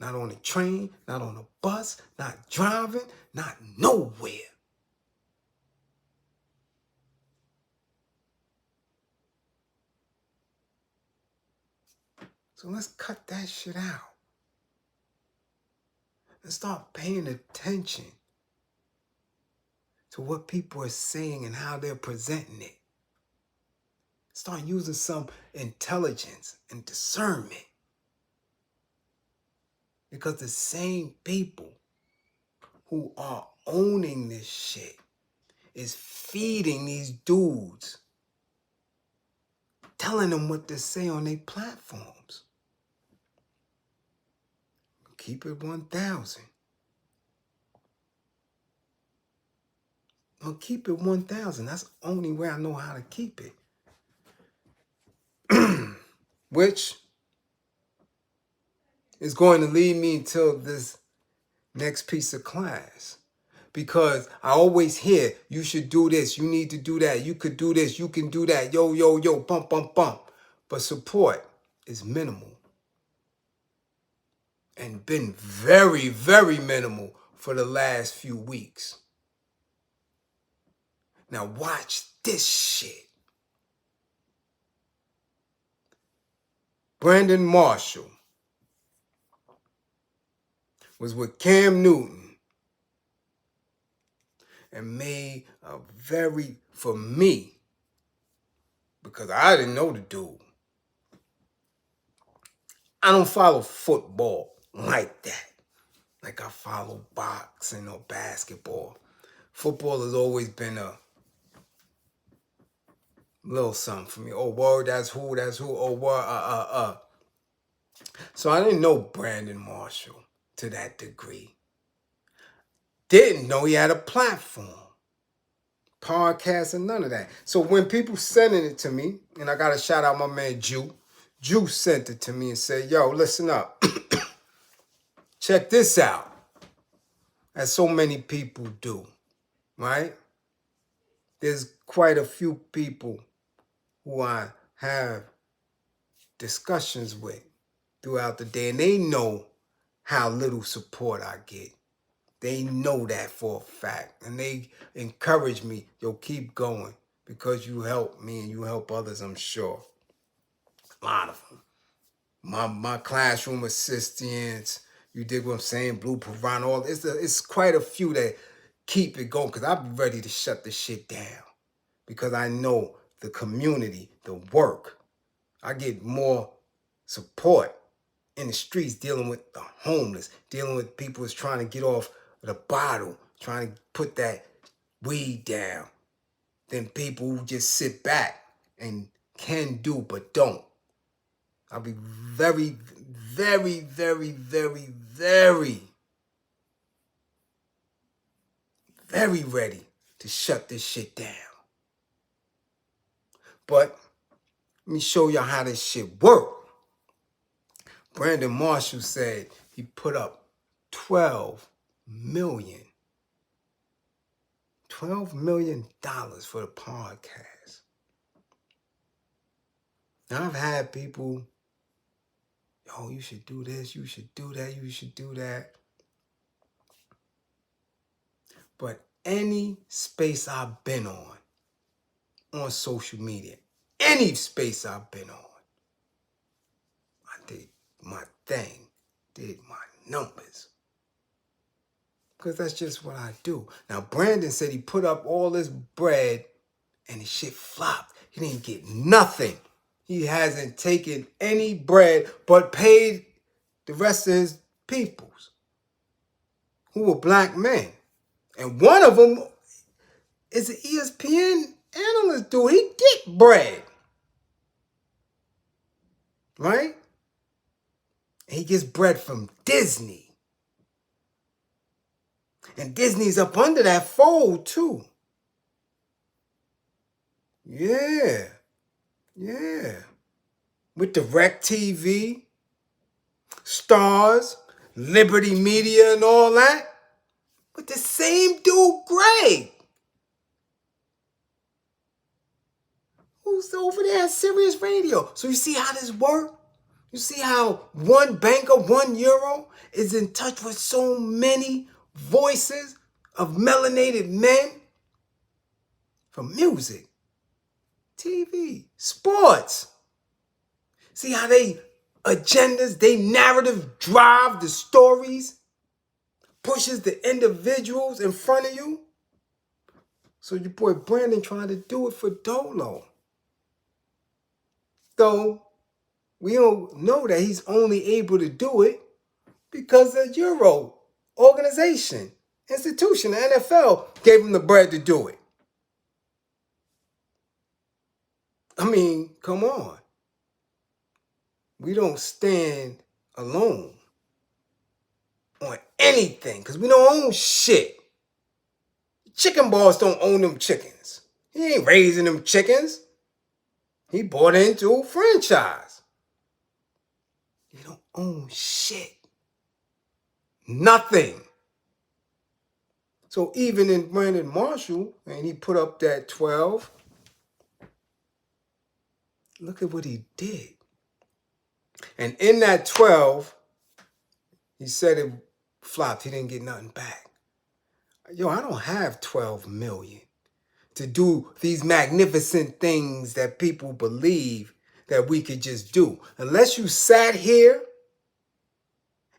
Not on the train, not on a bus, not driving, not nowhere. So let's cut that shit out. And start paying attention to what people are saying and how they're presenting it. Start using some intelligence and discernment. Because the same people who are owning this shit is feeding these dudes, telling them what to say on their platforms. Keep it 1,000. Well, keep it 1,000. That's the only way I know how to keep it. Which is going to lead me until this next piece of class. Because I always hear, you should do this, you need to do that, you could do this, you can do that, yo, yo, yo, bump, bump, bump. But support is minimal. And been very, very minimal for the last few weeks. Now watch this shit. Brandon Marshall was with Cam Newton and made a very, for me, because I didn't know the dude. I don't follow football like that. Like I follow boxing or basketball. Football has always been a little something for me. Oh, word, that's who. Oh, word, So I didn't know Brandon Marshall to that degree. Didn't know he had a platform, podcast, and none of that. So when people sending it to me, and I got to shout out my man Jew. Jew sent it to me and said, yo, listen up. Check this out. As so many people do, right? There's quite a few people who I have discussions with throughout the day, and they know how little support I get. They know that for a fact, and they encourage me, yo, keep going, because you help me and you help others, I'm sure. A lot of them. My classroom assistants, you dig what I'm saying? Blue Piranha, all it's quite a few that keep it going because I'm ready to shut the shit down because I know the community, the work. I get more support in the streets dealing with the homeless, dealing with people who's trying to get off the bottle, trying to put that weed down, than people who just sit back and can do but don't. I'll be very, very, very, very, very, very ready to shut this shit down. But let me show y'all how this shit work. Brandon Marshall said he put up $12 million for the podcast. Now I've had people, yo, you should do this, you should do that, you should do that. But any space I've been on social media, any space I've been on, I did my thing, did my numbers. Because that's just what I do. Now, Brandon said he put up all this bread and his shit flopped. He didn't get nothing. He hasn't taken any bread but paid the rest of his peoples who were black men. And one of them is an ESPN analyst dude. He get bread. Right? And he gets bread from Disney. And Disney's up under that fold too. Yeah. With DirecTV, Stars, Liberty Media and all that. With the same dude, Greg. Who's over there at Sirius Radio. So you see how this works? You see how one banker, €1 is in touch with so many voices of melanated men? From music, TV, sports. See how they agendas, they narrative drive the stories, pushes the individuals in front of you. So your boy Brandon trying to do it for Dolo. Though we don't know that he's only able to do it because the Euro organization, institution, the NFL gave him the bread to do it. I mean, come on. We don't stand alone on anything because we don't own shit. Chicken boss don't own them chickens. He ain't raising them chickens. He bought into a franchise. You don't own shit. Nothing. So even in Brandon Marshall, and he put up that 12, look at what he did. And in that 12, he said it flopped. He didn't get nothing back. Yo, I don't have 12 million to do these magnificent things that people believe that we could just do. Unless you sat here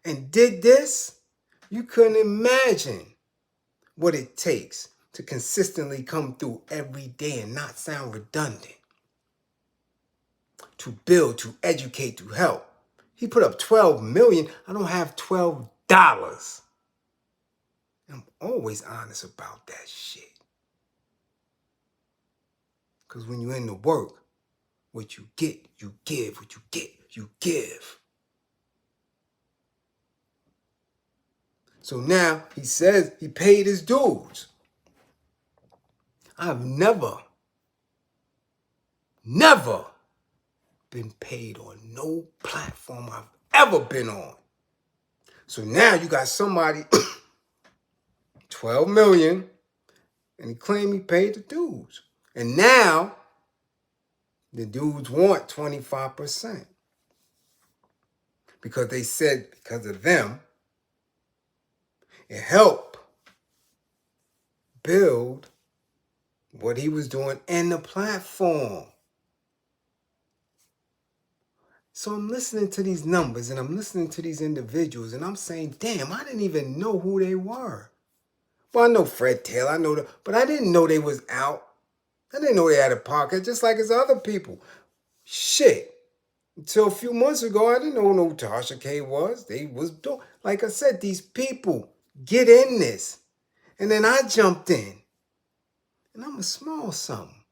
and did this, you couldn't imagine what it takes to consistently come through every day and not sound redundant. To build, to educate, to help. He put up 12 million. I don't have $12. I'm always honest about that shit. Because when you're in the work, what you get, you give. What you get, you give. So now he says he paid his dues. I've never been paid on no platform I've ever been on. So now you got somebody 12 million and he claimed he paid the dues. And now the dudes want 25%. Because they said because of them, it helped build what he was doing in the platform. So I'm listening to these numbers and I'm listening to these individuals and I'm saying, damn, I didn't even know who they were. Well, I know Fred Taylor, I know that, but I didn't know they was out. I didn't know they had a podcast, just like as other people. Shit. Until a few months ago, I didn't know who Tasha K was. They was doing, like I said, these people get in this. And then I jumped in. And I'm a small something.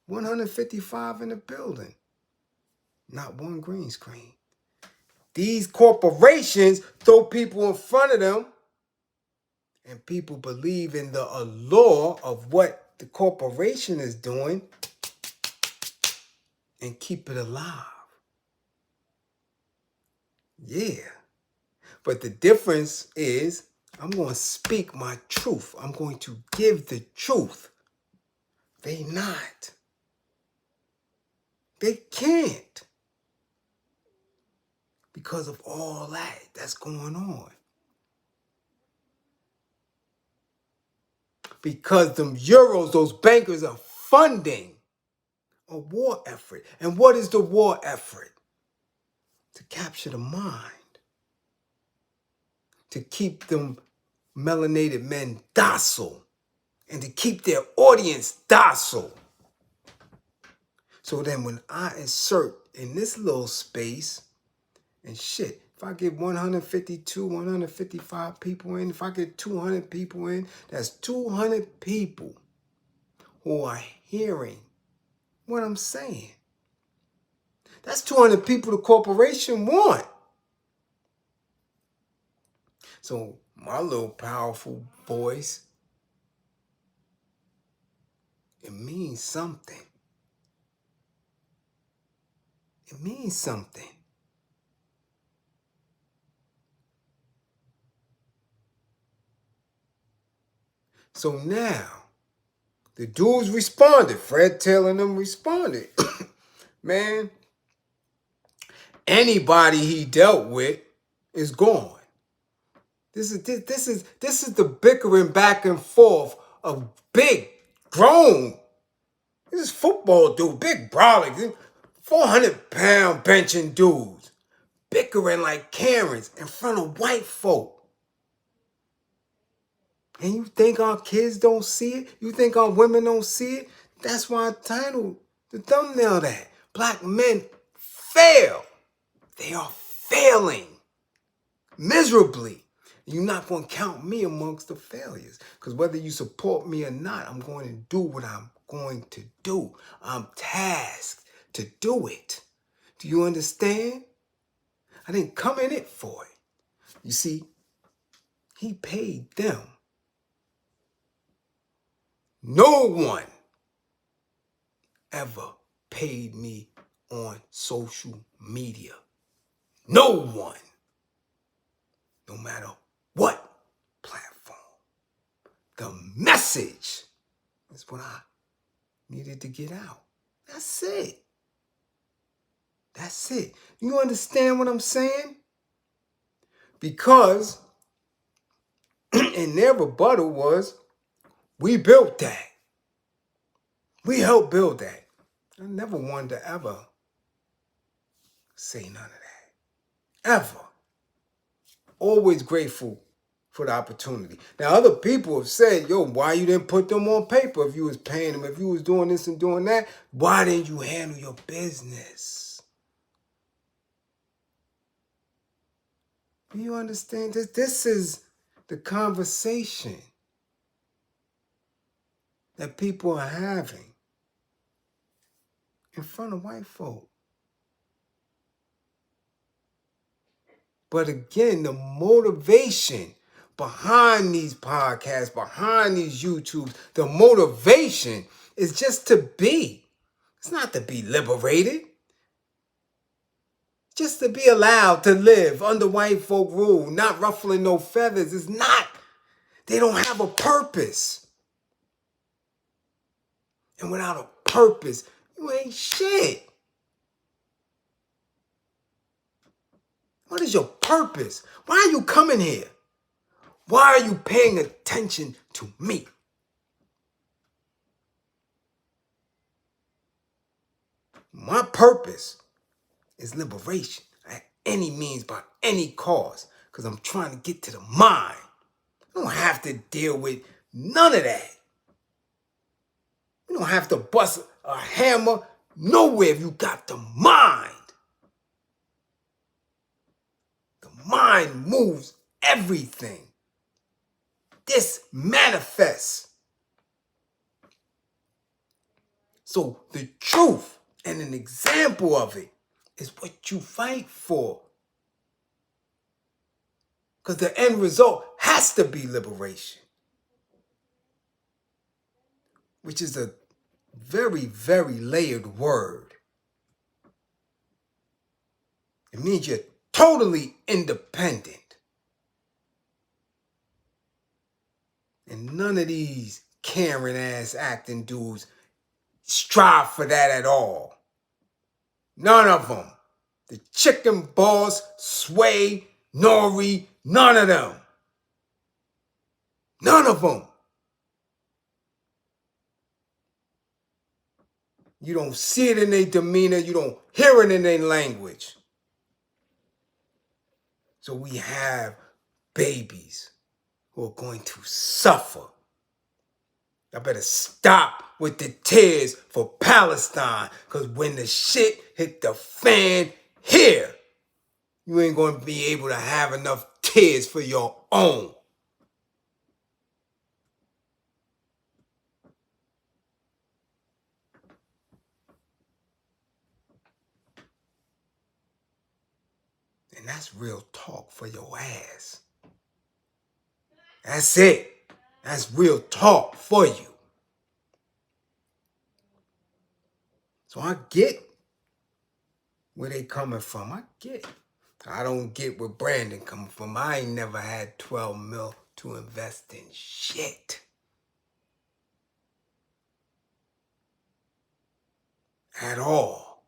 155 in the building. Not one green screen. These corporations throw people in front of them. And people believe in the allure of what the corporation is doing and keep it alive. Yeah. But the difference is I'm going to speak my truth. I'm going to give the truth. They not. They can't. Because of all that's going on. Because them euros, those bankers are funding a war effort. And what is the war effort? To capture the mind. To keep them melanated men docile. And to keep their audience docile. So then when I insert in this little space, and shit, if I get 152, 155 people in, if I get 200 people in, that's 200 people who are hearing what I'm saying. That's 200 people the corporation want. So my little powerful voice, it means something. It means something. So now, the dudes responded. Fred Taylor and them responded. Man, anybody he dealt with is gone. This is the bickering back and forth of big, grown. This is football dude, big brolic, 400-pound benching dudes, bickering like Karens in front of white folk. And you think our kids don't see it? You think our women don't see it? That's why I titled the thumbnail that. Black men fail. They are failing miserably. You're not going to count me amongst the failures. Because whether you support me or not, I'm going to do what I'm going to do. I'm tasked to do it. Do you understand? I didn't come in it for it. You see, he paid them. No one ever paid me on social media. No one. No matter what platform. The message is what I needed to get out. That's it. That's it. You understand what I'm saying? Because in their rebuttal was, we built that. We helped build that. I never wanted to ever say none of that. Ever. Always grateful for the opportunity. Now, other people have said, yo, why you didn't put them on paper if you was paying them, if you was doing this and doing that? Why didn't you handle your business? Do you understand this? This is the conversation that people are having in front of white folk. But again, the motivation behind these podcasts, behind these YouTubes, the motivation is just to be. It's not to be liberated. Just to be allowed to live under white folk rule, not ruffling no feathers. It's not. They don't have a purpose. And without a purpose, you ain't shit. What is your purpose? Why are you coming here? Why are you paying attention to me? My purpose is liberation at any means, by any cause, because I'm trying to get to the mind. I don't have to deal with none of that. You don't have to bust a hammer nowhere if you got the mind. The mind moves everything. This manifests. So the truth and an example of it is what you fight for. Because the end result has to be liberation, which is a very, very layered word. It means you're totally independent. And none of these Karen-ass acting dudes strive for that at all. None of them. The chicken boss, Sway, Nori, none of them. None of them. You don't see it in their demeanor. You don't hear it in their language. So we have babies who are going to suffer. I better stop with the tears for Palestine, because when the shit hit the fan here, you ain't going to be able to have enough tears for your own. And that's real talk for your ass. That's it. That's real talk for you. So I get where they coming from. I get. I don't get where Brandon coming from. I ain't never had 12 mil to invest in shit. At all.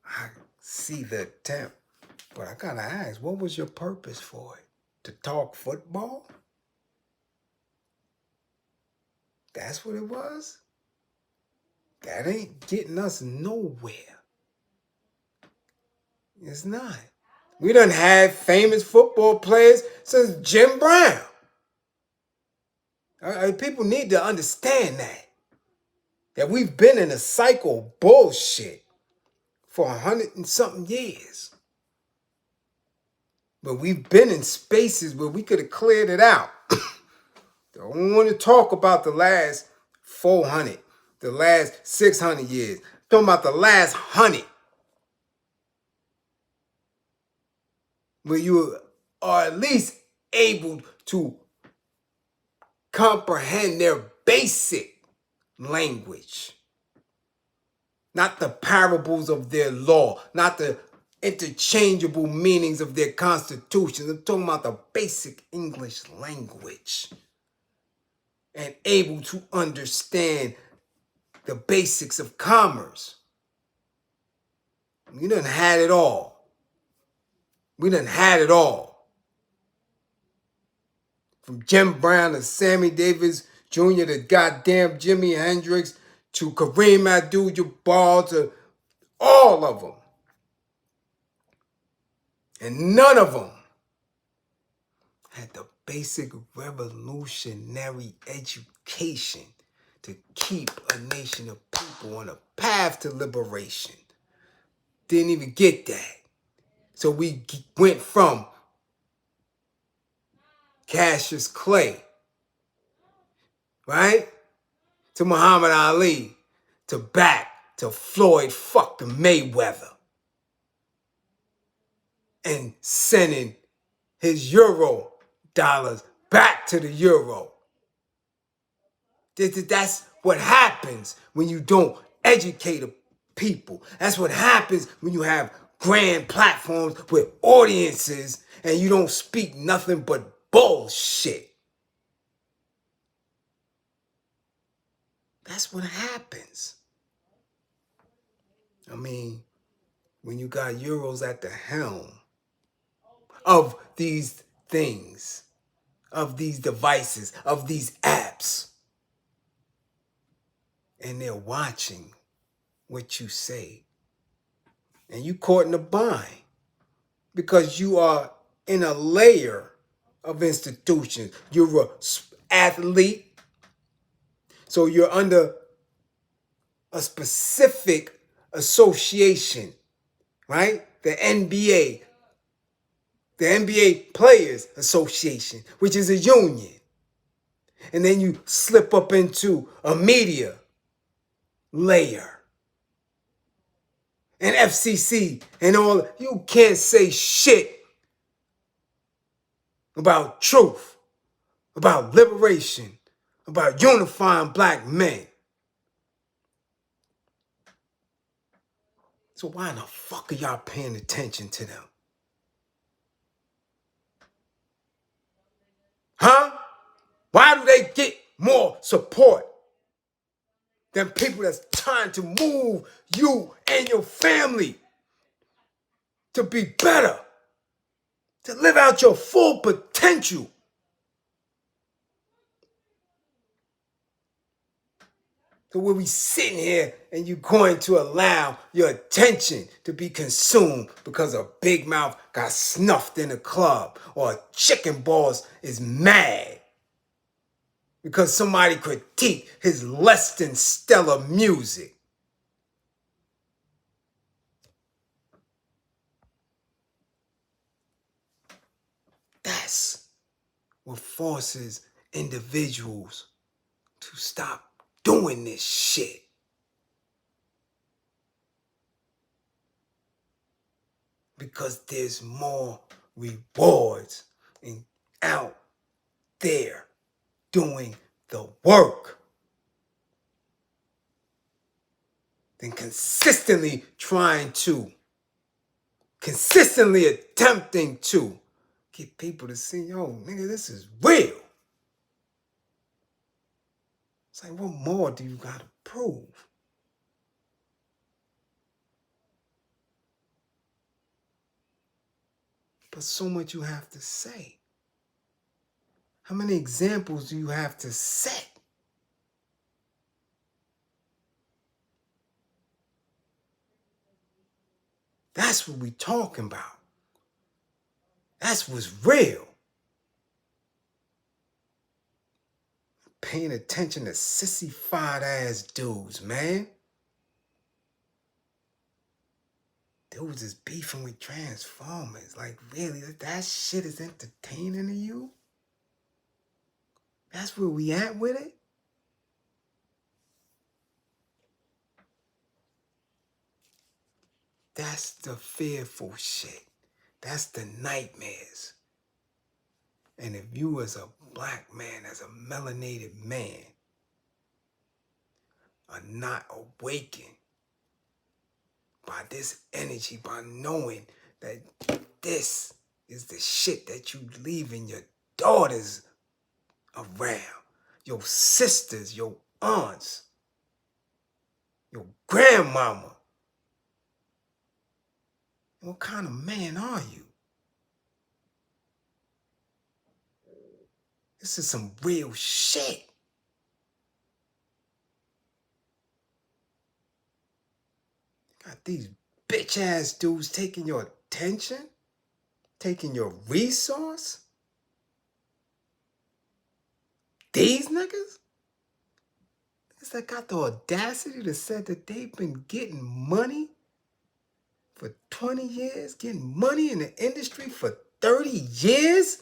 I see the attempt, but I gotta ask, what was your purpose for it? To talk football? That's what it was? That ain't getting us nowhere. It's not. We done had famous football players since Jim Brown. People need to understand that we've been in a cycle of bullshit for 100 and something years. But we've been in spaces where we could have cleared it out. Don't want to talk about the last 400, the last 600 years. I'm talking about the last 100. Where you are at least able to comprehend their basic language. Not the parables of their law, not the interchangeable meanings of their constitutions. I'm talking about the basic English language. And able to understand the basics of commerce. We done had it all. We done had it all. From Jim Brown to Sammy Davis Jr. to goddamn Jimi Hendrix to Karim Abdul-Jabbar to all of them. And none of them had the basic revolutionary education to keep a nation of people on a path to liberation. Didn't even get that. So we went from Cassius Clay, right, to Muhammad Ali, to back to Floyd fucking Mayweather, and sending his euro dollars back to the euro. That's what happens when you don't educate people. That's what happens when you have grand platforms with audiences and you don't speak nothing but bullshit. That's what happens. I mean, when you got Euros at the helm of these things, of these devices, of these apps, and they're watching what you say. And you caught in a bind because you are in a layer of institutions. You're an athlete, so you're under a specific association, right? The NBA Players Association, which is a union. And then you slip up into a media layer. And FCC and all. You can't say shit about truth, about liberation, about unifying black men. So why in the fuck are y'all paying attention to them? Huh? Why do they get more support than people that's trying to move you and your family to be better, to live out your full potential? So when we sitting here and you're going to allow your attention to be consumed because a big mouth got snuffed in a club or a chicken boss is mad because somebody critiqued his less than stellar music. That's what forces individuals to stop doing this shit. Because there's more rewards and out there doing the work than consistently attempting to get people to see, yo, nigga, this is real. It's like, what more do you gotta prove? But so much you have to say. How many examples do you have to set? That's what we talking about. That's what's real. Paying attention to sissified ass dudes, man. Dudes is beefing with Transformers. Like, really, that shit is entertaining to you? That's where we at with it? That's the fearful shit. That's the nightmares. And if you as a black man, as a melanated man, are not awakened by this energy, by knowing that this is the shit that you leaving your daughters around, your sisters, your aunts, your grandmama. What kind of man are you? This is some real shit. Got these bitch ass dudes taking your attention, taking your resource. These niggas that got the audacity to say that they've been getting money for 20 years, getting money in the industry for 30 years,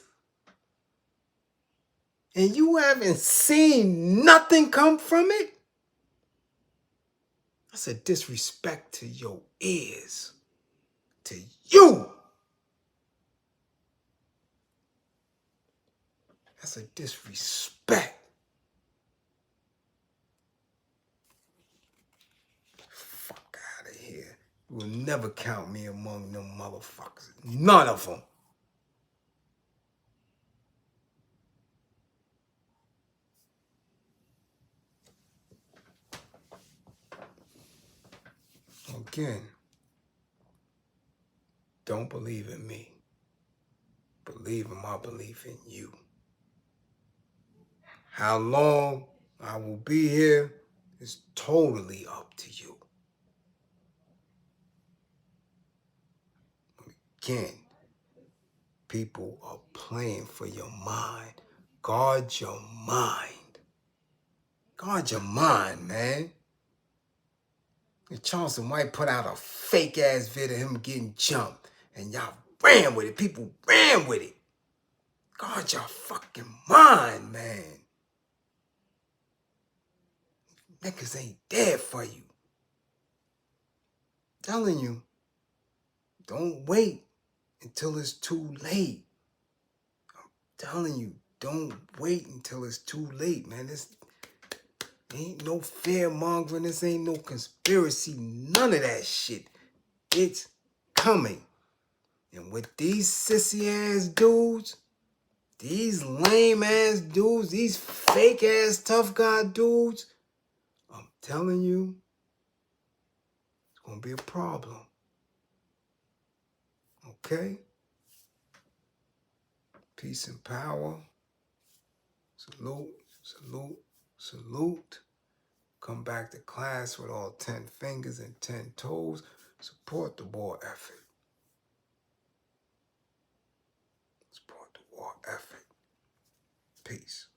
and you haven't seen nothing come from it? That's a disrespect to your ears, to you. That's a disrespect. Fuck out of here. You will never count me among them motherfuckers. None of them. Again, don't believe in me. Believe in my belief in you. How long I will be here is totally up to you. again. People are playing for your mind. Guard your mind. Guard your mind, man. And Charleston White put out a fake-ass video of him getting jumped. And y'all ran with it. People ran with it. Guard your fucking mind, man. Niggas ain't dead for you. Telling you, don't wait until it's too late. I'm telling you, don't wait until it's too late, man. This ain't no fear-mongering. This ain't no conspiracy. None of that shit. It's coming. And with these sissy-ass dudes, these lame-ass dudes, these fake-ass tough guy dudes, I'm telling you, it's going to be a problem. Okay? Peace and power. Salute, salute, salute. Come back to class with all 10 fingers and 10 toes. Support the war effort. Support the war effort. Peace.